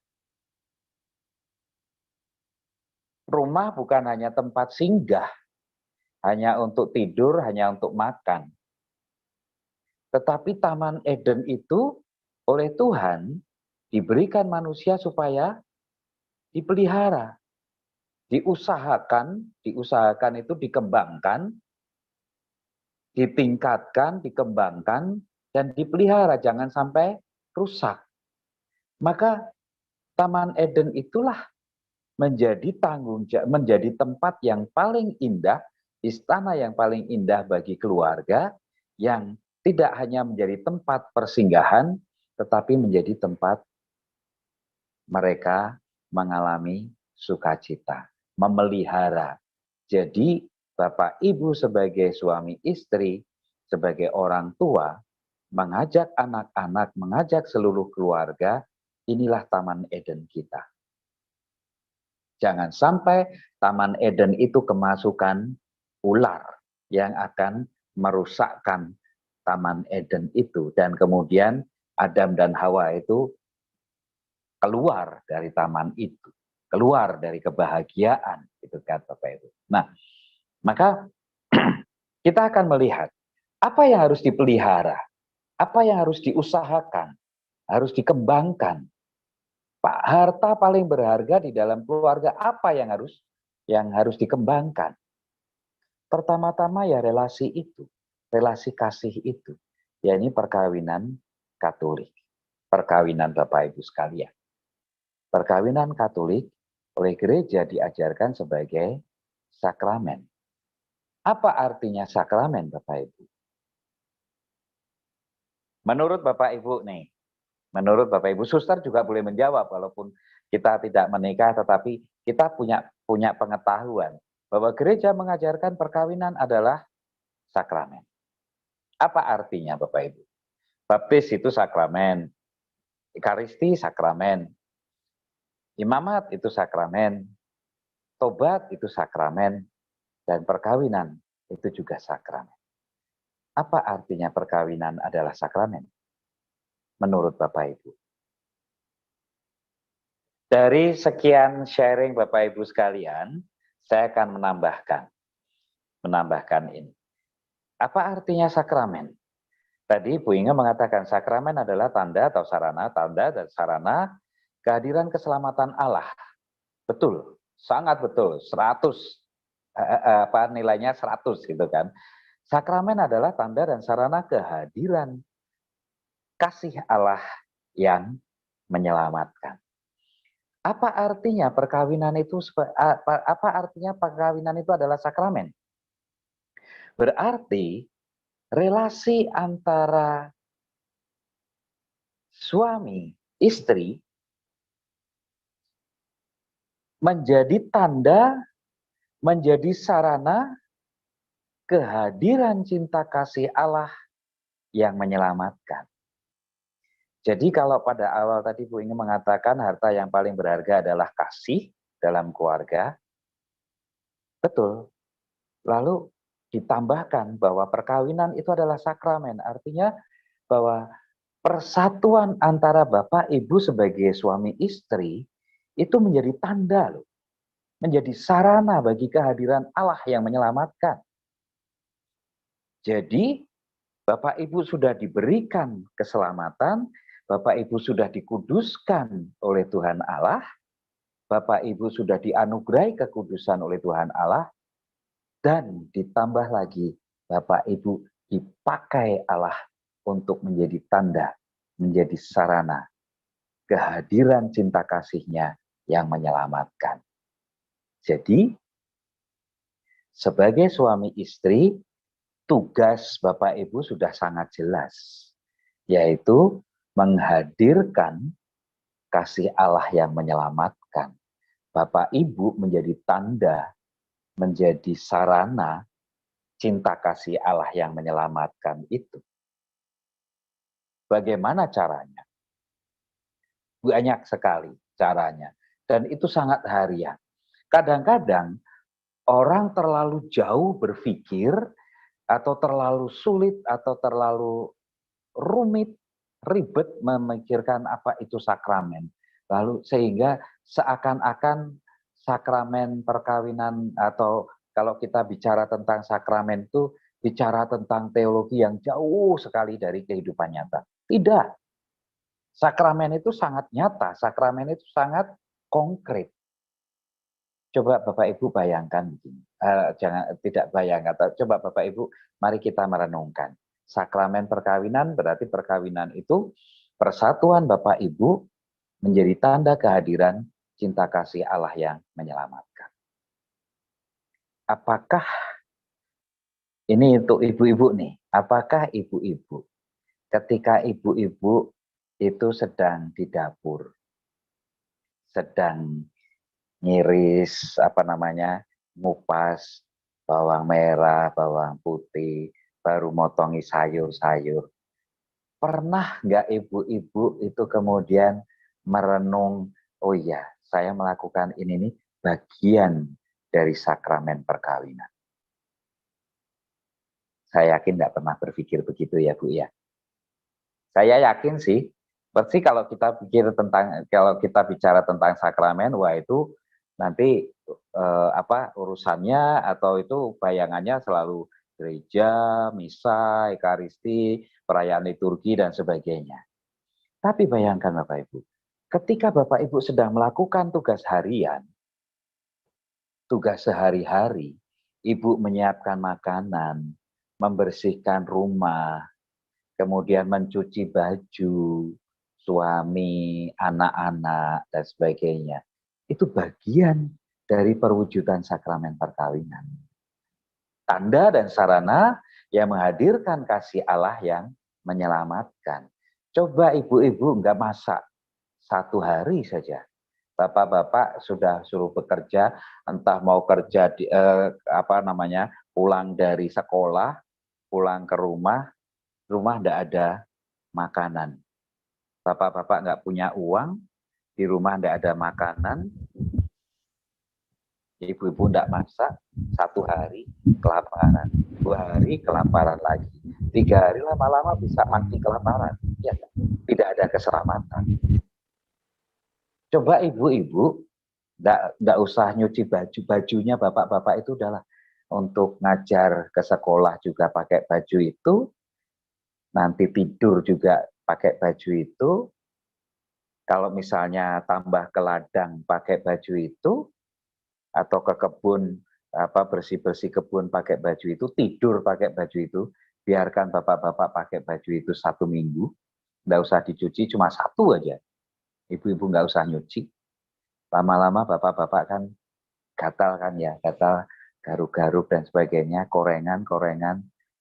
Rumah bukan hanya tempat singgah, hanya untuk tidur, hanya untuk makan. Tetapi Taman Eden itu oleh Tuhan diberikan manusia supaya dipelihara, diusahakan itu dikembangkan, ditingkatkan, dikembangkan, dan dipelihara, jangan sampai rusak. Maka Taman Eden itulah menjadi tanggung jawab, menjadi tempat yang paling indah, istana yang paling indah bagi keluarga, yang tidak hanya menjadi tempat persinggahan, tetapi menjadi tempat mereka mengalami sukacita, memelihara. Jadi Bapak Ibu sebagai suami istri, sebagai orang tua, mengajak anak-anak, mengajak seluruh keluarga, inilah Taman Eden kita. Jangan sampai Taman Eden itu kemasukan ular yang akan merusakkan Taman Eden itu. Dan kemudian Adam dan Hawa itu keluar dari taman itu. Keluar dari kebahagiaan. Itu kan Bapak Ibu. Nah, maka kita akan melihat apa yang harus dipelihara. Apa yang harus diusahakan. Harus dikembangkan. Pak, harta paling berharga di dalam keluarga apa yang harus dikembangkan? Pertama-tama ya relasi itu, relasi kasih itu, ya ini perkawinan Katolik, perkawinan Bapak Ibu sekalian. Perkawinan Katolik oleh gereja diajarkan sebagai sakramen. Apa artinya sakramen Bapak Ibu? Menurut Bapak Ibu nih, menurut Bapak Ibu, suster juga boleh menjawab walaupun kita tidak menikah, tetapi kita punya pengetahuan bahwa gereja mengajarkan perkawinan adalah sakramen. Apa artinya Bapak Ibu? Baptis itu sakramen, Ekaristi sakramen, imamat itu sakramen, tobat itu sakramen, dan perkawinan itu juga sakramen. Apa artinya perkawinan adalah sakramen? Menurut Bapak Ibu. Dari sekian sharing Bapak Ibu sekalian, saya akan menambahkan ini. Apa artinya sakramen? Tadi Bu Inge mengatakan sakramen adalah tanda dan sarana kehadiran keselamatan Allah. Betul, sangat betul, 100. Nilainya 100 gitu kan. Sakramen adalah tanda dan sarana kehadiran kasih Allah yang menyelamatkan. Apa artinya perkawinan itu adalah sakramen? Berarti relasi antara suami istri menjadi tanda, menjadi sarana kehadiran cinta kasih Allah yang menyelamatkan. Jadi kalau pada awal tadi Bu ingin mengatakan harta yang paling berharga adalah kasih dalam keluarga, betul. Lalu ditambahkan bahwa perkawinan itu adalah sakramen, artinya bahwa persatuan antara Bapak Ibu sebagai suami istri itu menjadi tanda loh, menjadi sarana bagi kehadiran Allah yang menyelamatkan. Jadi Bapak Ibu sudah diberikan keselamatan, Bapak Ibu sudah dikuduskan oleh Tuhan Allah, Bapak Ibu sudah dianugerahi kekudusan oleh Tuhan Allah, dan ditambah lagi Bapak Ibu dipakai Allah untuk menjadi tanda, menjadi sarana kehadiran cinta kasih-Nya yang menyelamatkan. Jadi, sebagai suami istri, tugas Bapak Ibu sudah sangat jelas, yaitu menghadirkan kasih Allah yang menyelamatkan. Bapak Ibu menjadi tanda, menjadi sarana cinta kasih Allah yang menyelamatkan itu. Bagaimana caranya? Banyak sekali caranya. Dan itu sangat harian. Kadang-kadang orang terlalu jauh berpikir, atau terlalu sulit, atau terlalu rumit, ribet memikirkan apa itu sakramen. Lalu sehingga seakan-akan sakramen perkawinan, atau kalau kita bicara tentang sakramen itu bicara tentang teologi yang jauh sekali dari kehidupan nyata. Tidak. Sakramen itu sangat nyata, sakramen itu sangat konkret. Coba Bapak Ibu bayangkan begini. Tidak bayangkan, coba Bapak Ibu mari kita merenungkan. Sakramen perkawinan berarti perkawinan itu persatuan Bapak Ibu menjadi tanda kehadiran cinta kasih Allah yang menyelamatkan. Apakah ini untuk ibu-ibu nih, apakah ibu-ibu ketika ibu-ibu itu sedang di dapur, sedang ngiris ngupas bawang merah, bawang putih, baru motongi sayur-sayur. Pernah nggak ibu-ibu itu kemudian merenung, oh iya, saya melakukan ini nih bagian dari sakramen perkawinan. Saya yakin nggak pernah berpikir begitu ya Bu ya. Saya yakin sih, pasti kalau kita bicara tentang sakramen, wah itu nanti urusannya atau itu bayangannya selalu gereja, misa, ekaristi, perayaan liturgi dan sebagainya. Tapi bayangkan Bapak Ibu, ketika Bapak Ibu sedang melakukan tugas harian, tugas sehari-hari, Ibu menyiapkan makanan, membersihkan rumah, kemudian mencuci baju, suami, anak-anak, dan sebagainya. Itu bagian dari perwujudan sakramen perkawinan. Tanda dan sarana yang menghadirkan kasih Allah yang menyelamatkan. Coba ibu-ibu enggak masak 1 hari saja. Bapak-bapak sudah suruh bekerja, entah mau kerja di pulang dari sekolah, pulang ke rumah enggak ada makanan. Bapak-bapak enggak punya uang, di rumah enggak ada makanan, ibu-ibu enggak masak, 1 hari kelaparan, 2 hari kelaparan lagi, 3 hari lama-lama bisa mati kelaparan. Ya, tidak ada keselamatan. Coba ibu-ibu enggak usah nyuci bajunya bapak-bapak itu udahlah. Untuk ngajar ke sekolah juga pakai baju itu, nanti tidur juga pakai baju itu, kalau misalnya tambah ke ladang pakai baju itu, atau ke kebun bersih-bersih kebun pakai baju itu, tidur pakai baju itu, biarkan bapak-bapak pakai baju itu 1 minggu, nggak usah dicuci, cuma 1 aja. Ibu-ibu nggak usah nyuci. Lama-lama bapak-bapak kan gatal kan ya, gatal, garuk-garuk dan sebagainya, korengan,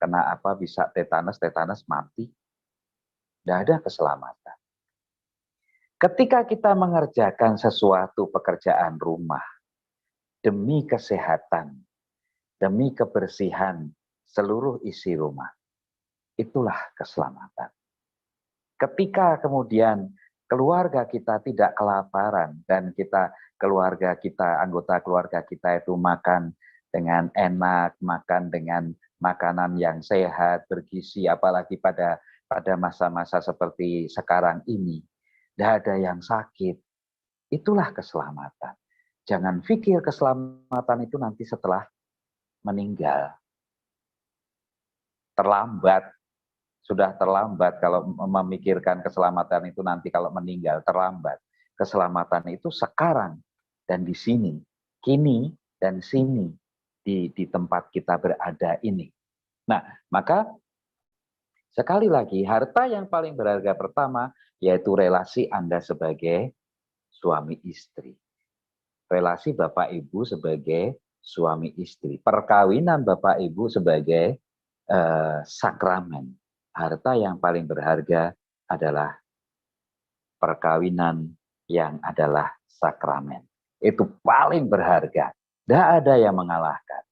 kena bisa tetanus mati. Nggak ada keselamatan. Ketika kita mengerjakan sesuatu pekerjaan rumah, demi kesehatan, demi kebersihan seluruh isi rumah, itulah keselamatan. Ketika kemudian keluarga kita tidak kelaparan dan anggota keluarga kita itu makan dengan enak, makan dengan makanan yang sehat, bergizi, apalagi pada masa-masa seperti sekarang ini, tidak ada yang sakit, itulah keselamatan. Jangan pikir keselamatan itu nanti setelah meninggal. Terlambat. Sudah terlambat kalau memikirkan keselamatan itu nanti kalau meninggal, terlambat. Keselamatan itu sekarang dan di sini, kini dan sini, di tempat kita berada ini. Nah, maka sekali lagi, harta yang paling berharga pertama yaitu relasi Anda sebagai suami istri. Relasi Bapak Ibu sebagai suami istri. Perkawinan Bapak Ibu sebagai sakramen. Harta yang paling berharga adalah perkawinan yang adalah sakramen. Itu paling berharga. Tidak ada yang mengalahkan.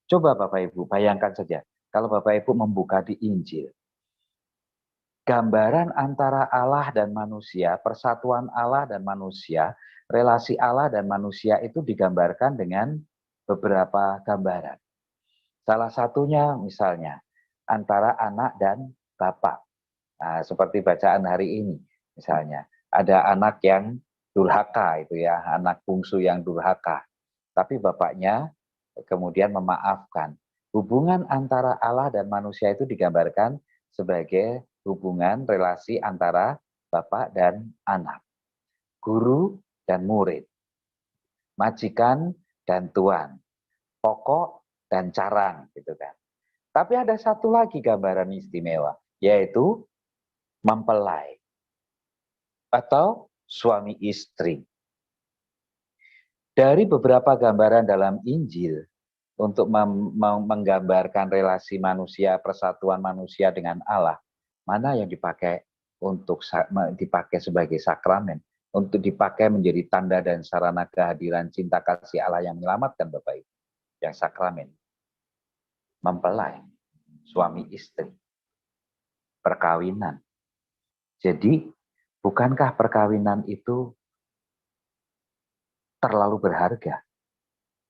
Coba Bapak Ibu bayangkan saja. Kalau Bapak Ibu membuka di Injil. Gambaran antara Allah dan manusia, persatuan Allah dan manusia, relasi Allah dan manusia itu digambarkan dengan beberapa gambaran. Salah satunya misalnya antara anak dan bapak. Nah, seperti bacaan hari ini misalnya. Ada anak yang durhaka itu ya, anak bungsu yang durhaka. tapi bapaknya kemudian memaafkan. Hubungan antara Allah dan manusia itu digambarkan sebagai hubungan relasi antara bapak dan anak, guru dan murid, majikan dan tuan, pokok dan carang, gitu kan. Tapi ada satu lagi gambaran istimewa, yaitu mempelai atau suami istri. Dari beberapa gambaran dalam Injil untuk menggambarkan relasi manusia, persatuan manusia dengan Allah, mana yang dipakai untuk dipakai sebagai sakramen, untuk dipakai menjadi tanda dan sarana kehadiran cinta kasih Allah yang menyelamatkan Bapak Ibu, yang sakramen, mempelai, suami istri, perkawinan. Jadi, bukankah perkawinan itu terlalu berharga?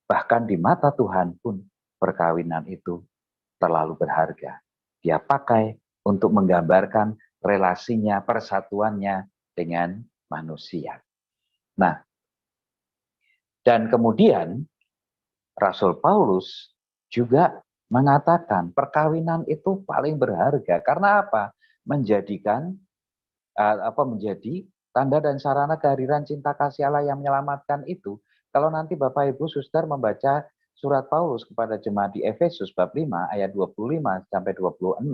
Bahkan di mata Tuhan pun perkawinan itu terlalu berharga. Dia pakai untuk menggambarkan relasinya, persatuannya dengan manusia. Nah, dan kemudian Rasul Paulus juga mengatakan perkawinan itu paling berharga. Karena apa? Menjadi tanda dan sarana kehadiran cinta kasih Allah yang menyelamatkan itu. Kalau nanti Bapak Ibu Suster membaca surat Paulus kepada jemaat di Efesus bab 5 ayat 25 sampai 26,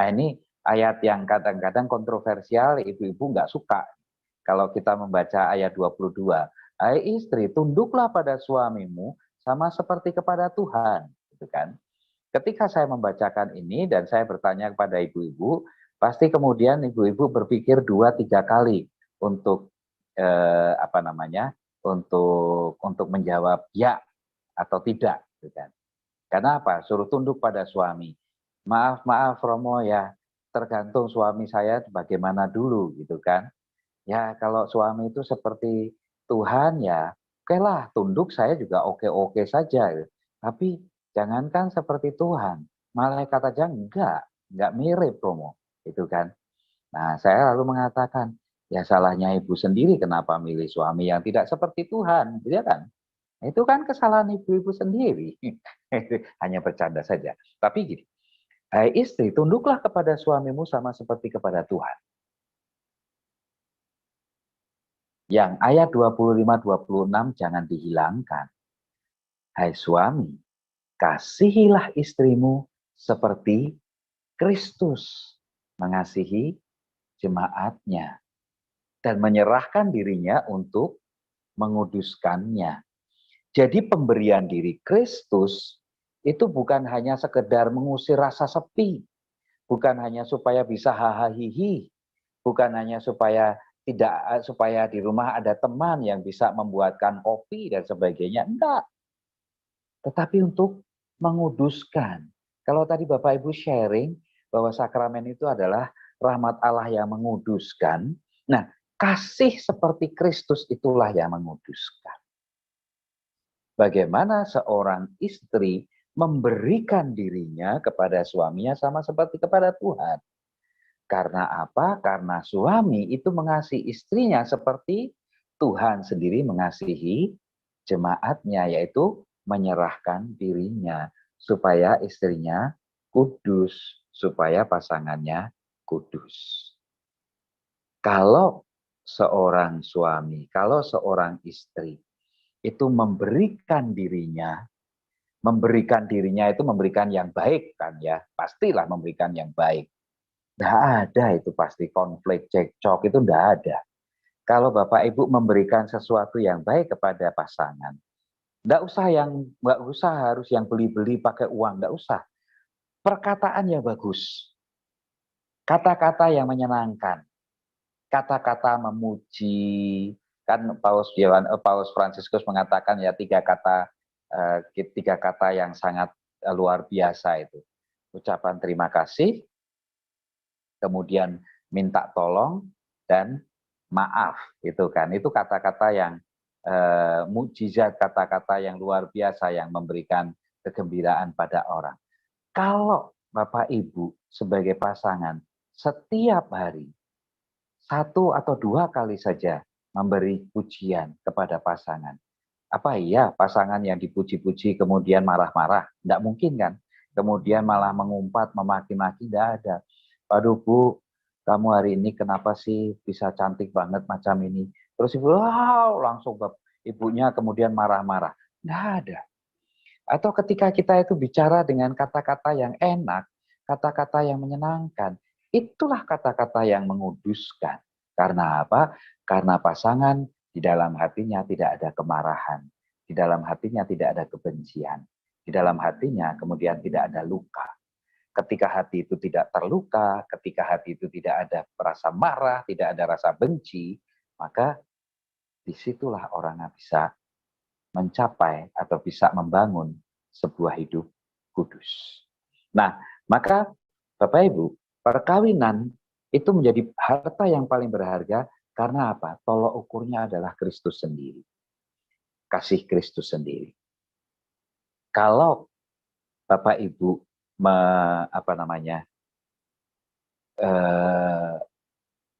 ini ayat yang kadang-kadang kontroversial, ibu-ibu nggak suka. Kalau kita membaca ayat 22, hai istri, tunduklah pada suamimu sama seperti kepada Tuhan, gitu kan? Ketika saya membacakan ini dan saya bertanya kepada ibu-ibu, pasti kemudian ibu-ibu berpikir 2-3 kali untuk untuk menjawab ya atau tidak, gitu kan? Karena apa? Suruh tunduk pada suami. Maaf Romo ya, tergantung suami saya bagaimana dulu, gitu kan? Ya kalau suami itu seperti Tuhan ya, oke lah, tunduk saya juga oke-oke saja. Gitu. Tapi jangankan seperti Tuhan, malaikat aja enggak mirip Romo, gitu kan? Nah, saya lalu mengatakan, ya salahnya ibu sendiri kenapa milih suami yang tidak seperti Tuhan, gitu kan? Itu kan kesalahan ibu-ibu sendiri. Hanya bercanda saja. Tapi gini, hai istri, tunduklah kepada suamimu sama seperti kepada Tuhan. Yang ayat 25-26 jangan dihilangkan. Hai suami, kasihilah istrimu seperti Kristus mengasihi jemaatnya dan menyerahkan dirinya untuk menguduskannya. Jadi pemberian diri Kristus itu bukan hanya sekedar mengusir rasa sepi, bukan hanya supaya bisa hahaha, bukan hanya supaya di rumah ada teman yang bisa membuatkan kopi dan sebagainya, enggak. Tetapi untuk menguduskan. Kalau tadi Bapak Ibu sharing bahwa sakramen itu adalah rahmat Allah yang menguduskan. Nah, kasih seperti Kristus itulah yang menguduskan. Bagaimana seorang istri memberikan dirinya kepada suaminya sama seperti kepada Tuhan. Karena apa? Karena suami itu mengasihi istrinya seperti Tuhan sendiri mengasihi jemaatnya, yaitu menyerahkan dirinya supaya istrinya kudus, supaya pasangannya kudus. Kalau seorang suami, kalau seorang istri itu memberikan dirinya itu memberikan yang baik kan ya, pastilah memberikan yang baik. Tidak ada itu pasti konflik, cekcok, itu tidak ada. Kalau Bapak Ibu memberikan sesuatu yang baik kepada pasangan, nggak usah harus yang beli-beli pakai uang, nggak usah. Perkataan yang bagus, kata-kata yang menyenangkan, kata-kata memuji, kan Paus Fransiskus mengatakan ya tiga kata yang sangat luar biasa itu. Ucapan terima kasih, kemudian minta tolong, dan maaf, gitu kan. Itu kata-kata yang mukjizat, kata-kata yang luar biasa yang memberikan kegembiraan pada orang. Kalau Bapak Ibu sebagai pasangan setiap hari 1 atau 2 kali saja memberi pujian kepada pasangan, Apa iya pasangan yang dipuji-puji kemudian marah-marah? Tidak mungkin kan? Kemudian malah mengumpat, memaki-maki, tidak ada. Aduh Bu, kamu hari ini kenapa sih bisa cantik banget macam ini? Terus ibu, wow, langsung ibunya kemudian marah-marah. Tidak ada. Atau ketika kita itu bicara dengan kata-kata yang enak, kata-kata yang menyenangkan, itulah kata-kata yang menguduskan. Karena apa? Karena pasangan di dalam hatinya tidak ada kemarahan. Di dalam hatinya tidak ada kebencian. Di dalam hatinya kemudian tidak ada luka. Ketika hati itu tidak terluka, ketika hati itu tidak ada rasa marah, tidak ada rasa benci, maka disitulah orang bisa mencapai atau bisa membangun sebuah hidup kudus. Nah, maka Bapak Ibu, perkawinan itu menjadi harta yang paling berharga karena apa? Tolok ukurnya adalah Kristus sendiri. Kasih Kristus sendiri. Kalau Bapak Ibu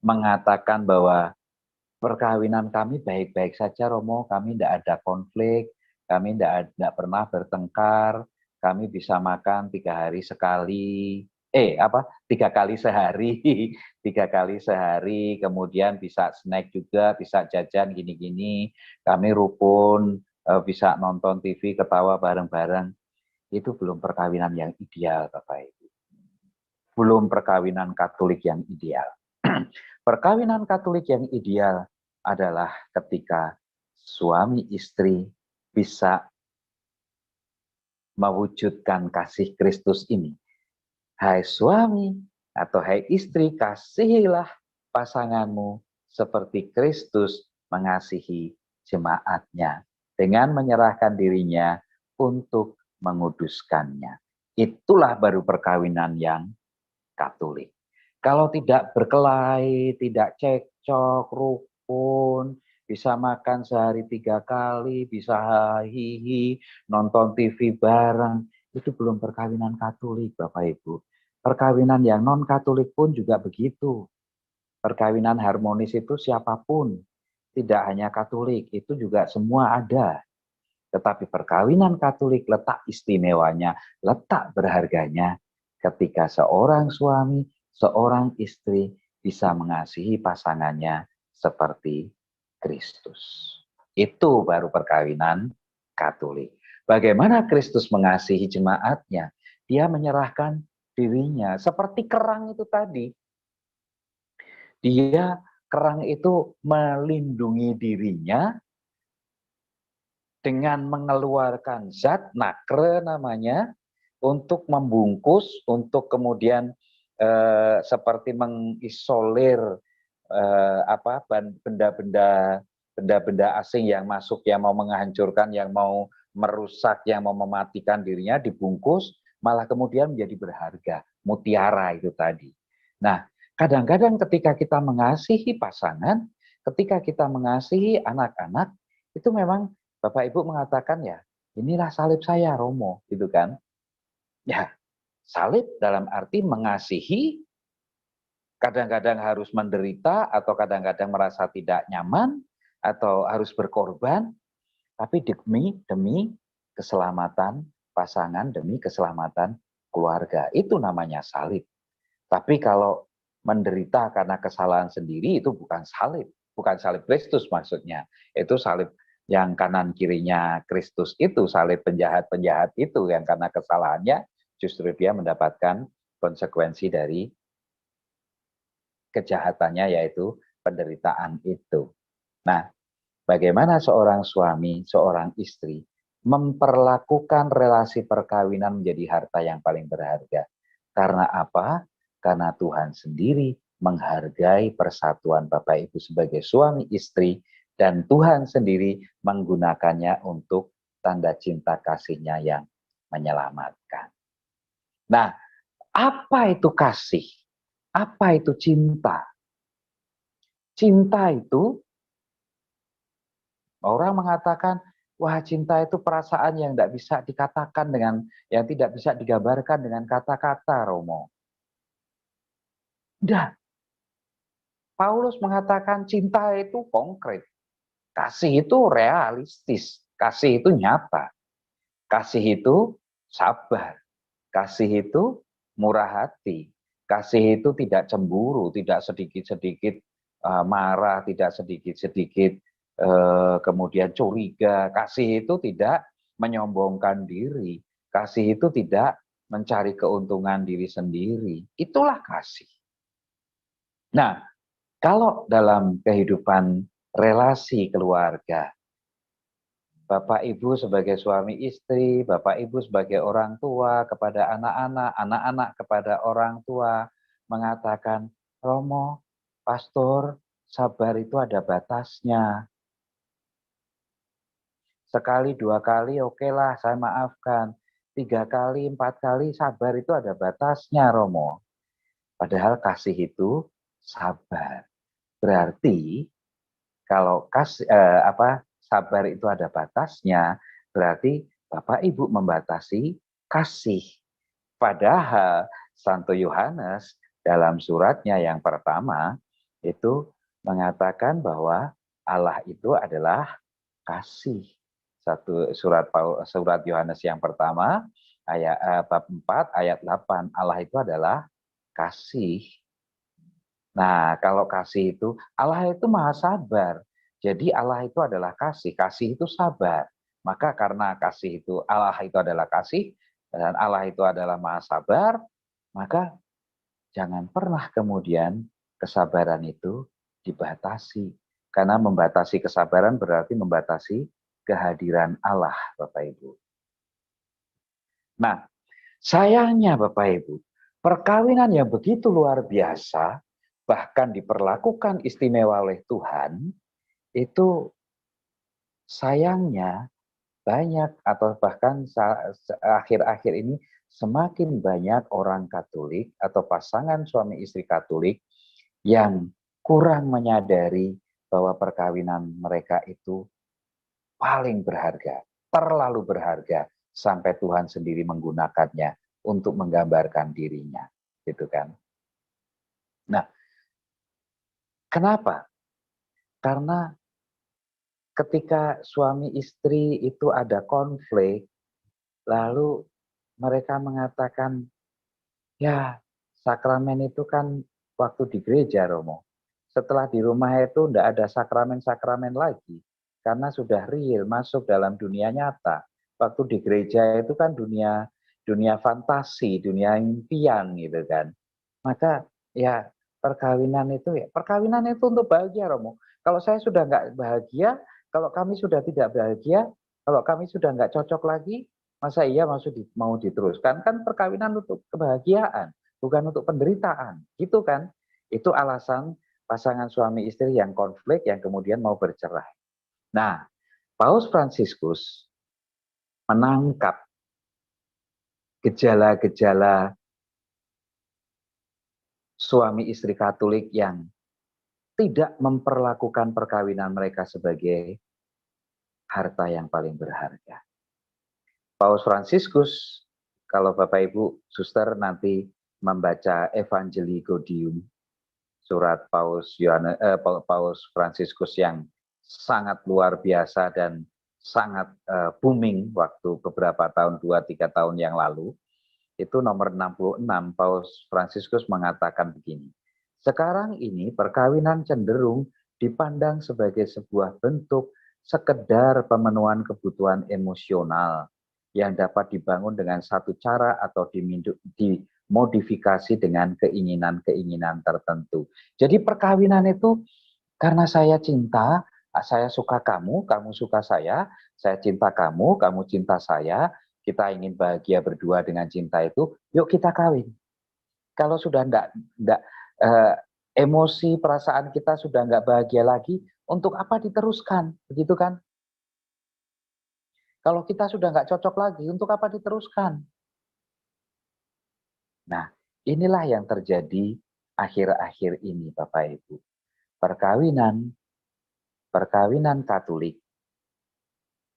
mengatakan bahwa perkawinan kami baik-baik saja, Romo, kami tidak ada konflik, kami tidak pernah bertengkar, kami bisa makan 3 hari sekali, 3 kali sehari, 3 kali sehari, kemudian bisa snack juga, bisa jajan gini-gini, kami rukun, bisa nonton TV, ketawa bareng-bareng. Itu belum perkawinan yang ideal, Bapak Ibu. Belum perkawinan Katolik yang ideal. Perkawinan Katolik yang ideal adalah ketika suami istri bisa mewujudkan kasih Kristus ini. Hai suami atau hai istri, kasihilah pasanganmu seperti Kristus mengasihi jemaatnya dengan menyerahkan dirinya untuk menguduskannya. Itulah baru perkawinan yang Katolik. Kalau tidak berkelahi, tidak cekcok, rukun, bisa makan sehari 3 kali, bisa hihi, nonton TV bareng, itu belum perkawinan Katolik, Bapak Ibu. Perkawinan yang non-Katolik pun juga begitu. Perkawinan harmonis itu siapapun, tidak hanya Katolik, itu juga semua ada. Tetapi perkawinan Katolik letak istimewanya, letak berharganya ketika seorang suami, seorang istri bisa mengasihi pasangannya seperti Kristus. Itu baru perkawinan Katolik. Bagaimana Kristus mengasihi jemaatnya? Dia menyerahkan dirinya seperti kerang itu tadi. Kerang itu melindungi dirinya dengan mengeluarkan zat nakre namanya untuk membungkus, untuk kemudian seperti mengisolir benda-benda asing yang masuk, yang mau menghancurkan, yang mau merusak, yang mau mematikan dirinya, dibungkus, malah kemudian menjadi berharga. Mutiara itu tadi. Nah, kadang-kadang ketika kita mengasihi pasangan, ketika kita mengasihi anak-anak, itu memang Bapak Ibu mengatakan ya, inilah salib saya, Romo, gitu kan. Ya, salib dalam arti mengasihi, kadang-kadang harus menderita, atau kadang-kadang merasa tidak nyaman, atau harus berkorban, tapi demi keselamatan pasangan, demi keselamatan keluarga. Itu namanya salib. Tapi kalau menderita karena kesalahan sendiri, itu bukan salib. Bukan salib Kristus maksudnya. Itu salib yang kanan kirinya Kristus itu, salib penjahat-penjahat itu, yang karena kesalahannya justru dia mendapatkan konsekuensi dari kejahatannya, yaitu penderitaan itu. Nah, bagaimana seorang suami, seorang istri memperlakukan relasi perkawinan menjadi harta yang paling berharga. Karena apa? Karena Tuhan sendiri menghargai persatuan Bapak Ibu sebagai suami istri, dan Tuhan sendiri menggunakannya untuk tanda cinta kasihnya yang menyelamatkan. Nah, apa itu kasih? Apa itu cinta? Cinta itu, orang mengatakan, wah cinta itu perasaan yang tidak bisa dikatakan dengan, yang tidak bisa digambarkan dengan kata-kata, Romo. Tidak. Paulus mengatakan cinta itu konkret. Kasih itu realistis. Kasih itu nyata. Kasih itu sabar. Kasih itu murah hati. Kasih itu tidak cemburu, tidak sedikit-sedikit marah, tidak sedikit-sedikit kemudian curiga. Kasih itu tidak menyombongkan diri. Kasih itu tidak mencari keuntungan diri sendiri. Itulah kasih. Nah, kalau dalam kehidupan relasi keluarga, Bapak Ibu sebagai suami istri, Bapak Ibu sebagai orang tua kepada anak-anak, anak-anak kepada orang tua mengatakan, Romo, pastor, sabar itu ada batasnya. Sekali, dua kali, oke lah, saya maafkan. 3 kali, 4 kali, sabar itu ada batasnya, Romo. Padahal kasih itu sabar. Berarti kalau sabar itu ada batasnya, berarti Bapak Ibu membatasi kasih. Padahal Santo Yohanes dalam suratnya yang pertama itu mengatakan bahwa Allah itu adalah kasih. Surat Yohanes yang pertama ayat bab 4 ayat 8, Allah itu adalah kasih. Nah, kalau kasih itu, Allah itu maha sabar. Jadi Allah itu adalah kasih. Kasih itu sabar. Maka karena kasih itu, Allah itu adalah kasih, dan Allah itu adalah maha sabar, maka jangan pernah kemudian kesabaran itu dibatasi. Karena membatasi kesabaran berarti membatasi kehadiran Allah, Bapak Ibu. Nah, sayangnya Bapak Ibu, perkawinan yang begitu luar biasa, bahkan diperlakukan istimewa oleh Tuhan, itu sayangnya banyak atau bahkan akhir-akhir ini semakin banyak orang Katolik atau pasangan suami istri Katolik yang kurang menyadari bahwa perkawinan mereka itu paling berharga, terlalu berharga, sampai Tuhan sendiri menggunakannya untuk menggambarkan dirinya, gitu kan? Nah, kenapa? Karena ketika suami istri itu ada konflik, lalu mereka mengatakan, ya sakramen itu kan waktu di gereja, Romo. Setelah di rumah itu tidak ada sakramen-sakramen lagi. Karena sudah real, masuk dalam dunia nyata. Waktu di gereja itu kan dunia fantasi, dunia impian gitu kan. Maka ya perkawinan itu untuk bahagia, Romo. Kalau saya sudah nggak bahagia, kalau kami sudah tidak bahagia, kalau kami sudah nggak cocok lagi, masa iya mau diteruskan? Kan perkawinan untuk kebahagiaan, bukan untuk penderitaan, gitu kan? Itu alasan pasangan suami istri yang konflik, yang kemudian mau bercerai. Nah, Paus Fransiskus menangkap gejala-gejala suami istri Katolik yang tidak memperlakukan perkawinan mereka sebagai harta yang paling berharga. Paus Fransiskus, kalau Bapak Ibu Suster nanti membaca Evangelii Gaudium, surat Paus Fransiskus yang sangat luar biasa dan sangat booming waktu beberapa tahun, 2-3 tahun yang lalu, itu nomor 66, Paus Fransiskus mengatakan begini, sekarang ini perkawinan cenderung dipandang sebagai sebuah bentuk sekedar pemenuhan kebutuhan emosional yang dapat dibangun dengan satu cara atau dimodifikasi dengan keinginan-keinginan tertentu. Jadi perkawinan itu karena saya cinta, saya suka kamu, kamu suka saya cinta kamu, kamu cinta saya, kita ingin bahagia berdua dengan cinta itu, yuk kita kawin. Kalau sudah enggak emosi, perasaan kita sudah enggak bahagia lagi, untuk apa diteruskan, begitu kan? Kalau kita sudah enggak cocok lagi, untuk apa diteruskan? Nah, inilah yang terjadi akhir-akhir ini, Bapak Ibu. Perkawinan Katolik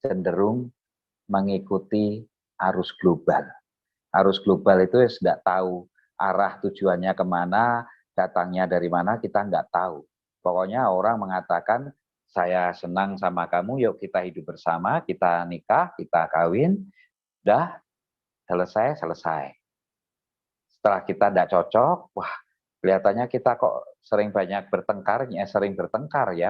cenderung mengikuti arus global. Arus global itu ya sudah tahu arah tujuannya kemana, datangnya dari mana, kita nggak tahu. Pokoknya orang mengatakan saya senang sama kamu, yuk kita hidup bersama, kita nikah, kita kawin, udah selesai. Setelah kita tidak cocok, wah kelihatannya kita kok sering banyak bertengkarnya,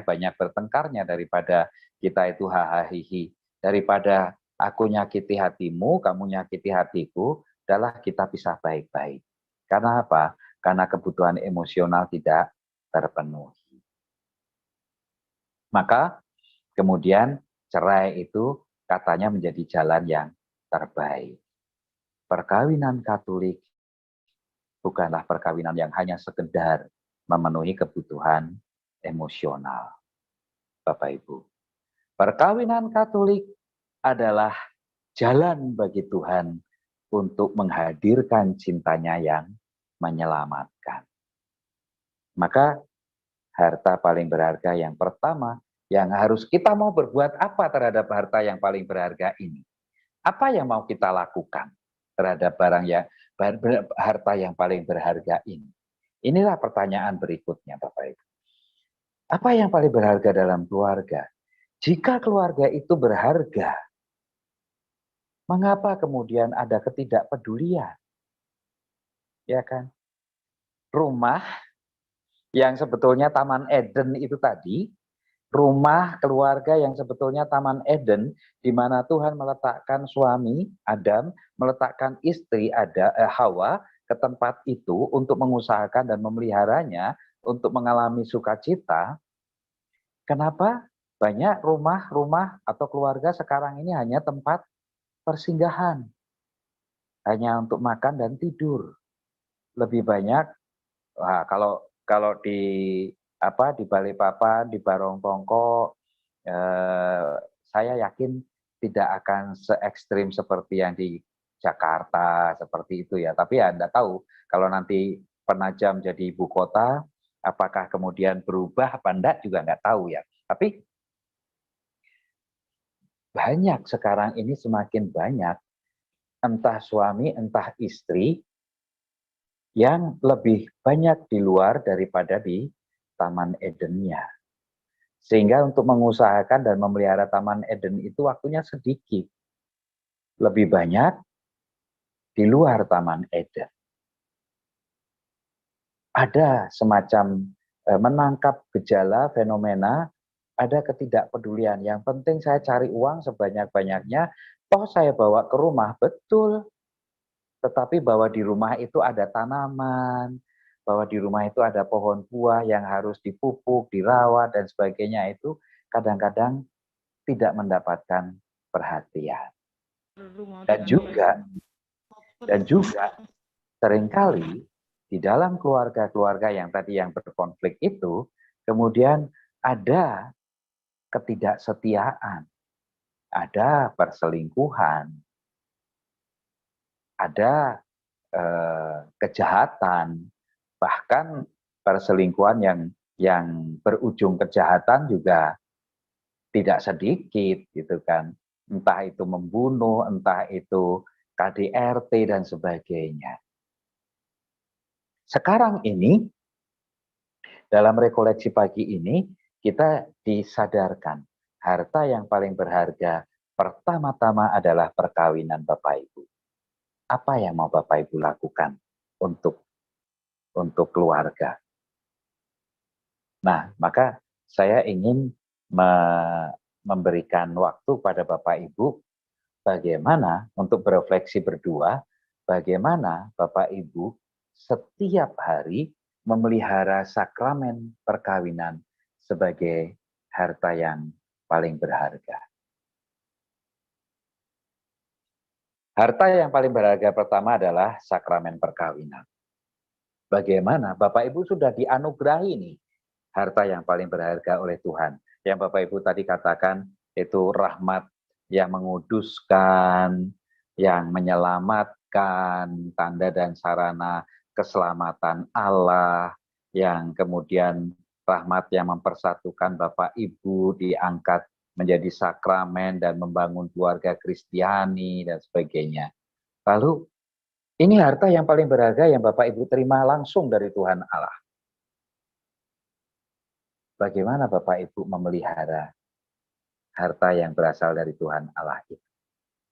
banyak bertengkarnya daripada kita itu hahaha, daripada aku nyakiti hatimu, kamu nyakiti hatiku, adalah kita pisah baik-baik. Karena apa? Karena kebutuhan emosional tidak terpenuhi. Maka kemudian cerai itu katanya menjadi jalan yang terbaik. Perkawinan Katolik bukanlah perkawinan yang hanya sekedar memenuhi kebutuhan emosional. Bapak Ibu, perkawinan Katolik adalah jalan bagi Tuhan untuk menghadirkan cintanya yang menyelamatkan. Maka harta paling berharga yang pertama yang harus kita mau berbuat apa terhadap harta yang paling berharga ini? Apa yang mau kita lakukan terhadap harta yang paling berharga ini? Inilah pertanyaan berikutnya, Bapak Ibu. Apa yang paling berharga dalam keluarga? Jika keluarga itu berharga, mengapa kemudian ada ketidakpedulian? Ya kan? Rumah yang sebetulnya Taman Eden itu tadi, rumah keluarga yang sebetulnya Taman Eden, di mana Tuhan meletakkan suami Adam, meletakkan istri Hawa ke tempat itu untuk mengusahakan dan memeliharanya, untuk mengalami sukacita. Kenapa banyak rumah-rumah atau keluarga sekarang ini hanya tempat persinggahan, hanya untuk makan dan tidur. Lebih banyak, kalau di Balikpapan, di Barongpongko, saya yakin tidak akan se-ekstrim seperti yang di Jakarta, seperti itu ya. Tapi Anda tahu, kalau nanti Penajam jadi ibu kota, apakah kemudian berubah apa enggak juga nggak tahu ya. Tapi banyak sekarang ini, semakin banyak, entah suami, entah istri, yang lebih banyak di luar daripada di Taman Edennya. Sehingga untuk mengusahakan dan memelihara Taman Eden itu waktunya sedikit. Lebih banyak di luar Taman Eden. Ada semacam menangkap gejala, fenomena, ada ketidakpedulian. Yang penting saya cari uang sebanyak-banyaknya, toh saya bawa ke rumah, betul. Tetapi bahwa di rumah itu ada tanaman, bahwa di rumah itu ada pohon buah yang harus dipupuk, dirawat, dan sebagainya, itu kadang-kadang tidak mendapatkan perhatian. Dan juga seringkali di dalam keluarga-keluarga yang tadi yang berkonflik itu, kemudian ada ketidaksetiaan, ada perselingkuhan, ada kejahatan, bahkan perselingkuhan yang berujung kejahatan juga tidak sedikit, gitu kan. Entah itu membunuh, entah itu KDRT dan sebagainya. Sekarang ini, dalam rekoleksi pagi ini, kita disadarkan harta yang paling berharga pertama-tama adalah perkawinan Bapak Ibu. Apa yang mau Bapak Ibu lakukan untuk keluarga? Nah, maka saya ingin memberikan waktu pada Bapak Ibu bagaimana untuk berefleksi berdua, bagaimana Bapak Ibu setiap hari memelihara sakramen perkawinan sebagai harta yang paling berharga. Harta yang paling berharga pertama adalah sakramen perkawinan. Bagaimana Bapak Ibu sudah dianugerahi nih harta yang paling berharga oleh Tuhan. Yang Bapak Ibu tadi katakan itu rahmat yang menguduskan, yang menyelamatkan, tanda dan sarana keselamatan Allah, yang kemudian rahmat yang mempersatukan Bapak Ibu, diangkat menjadi sakramen dan membangun keluarga Kristiani dan sebagainya. Lalu ini harta yang paling berharga yang Bapak Ibu terima langsung dari Tuhan Allah. bagaimana Bapak Ibu memelihara harta yang berasal dari Tuhan Allah itu?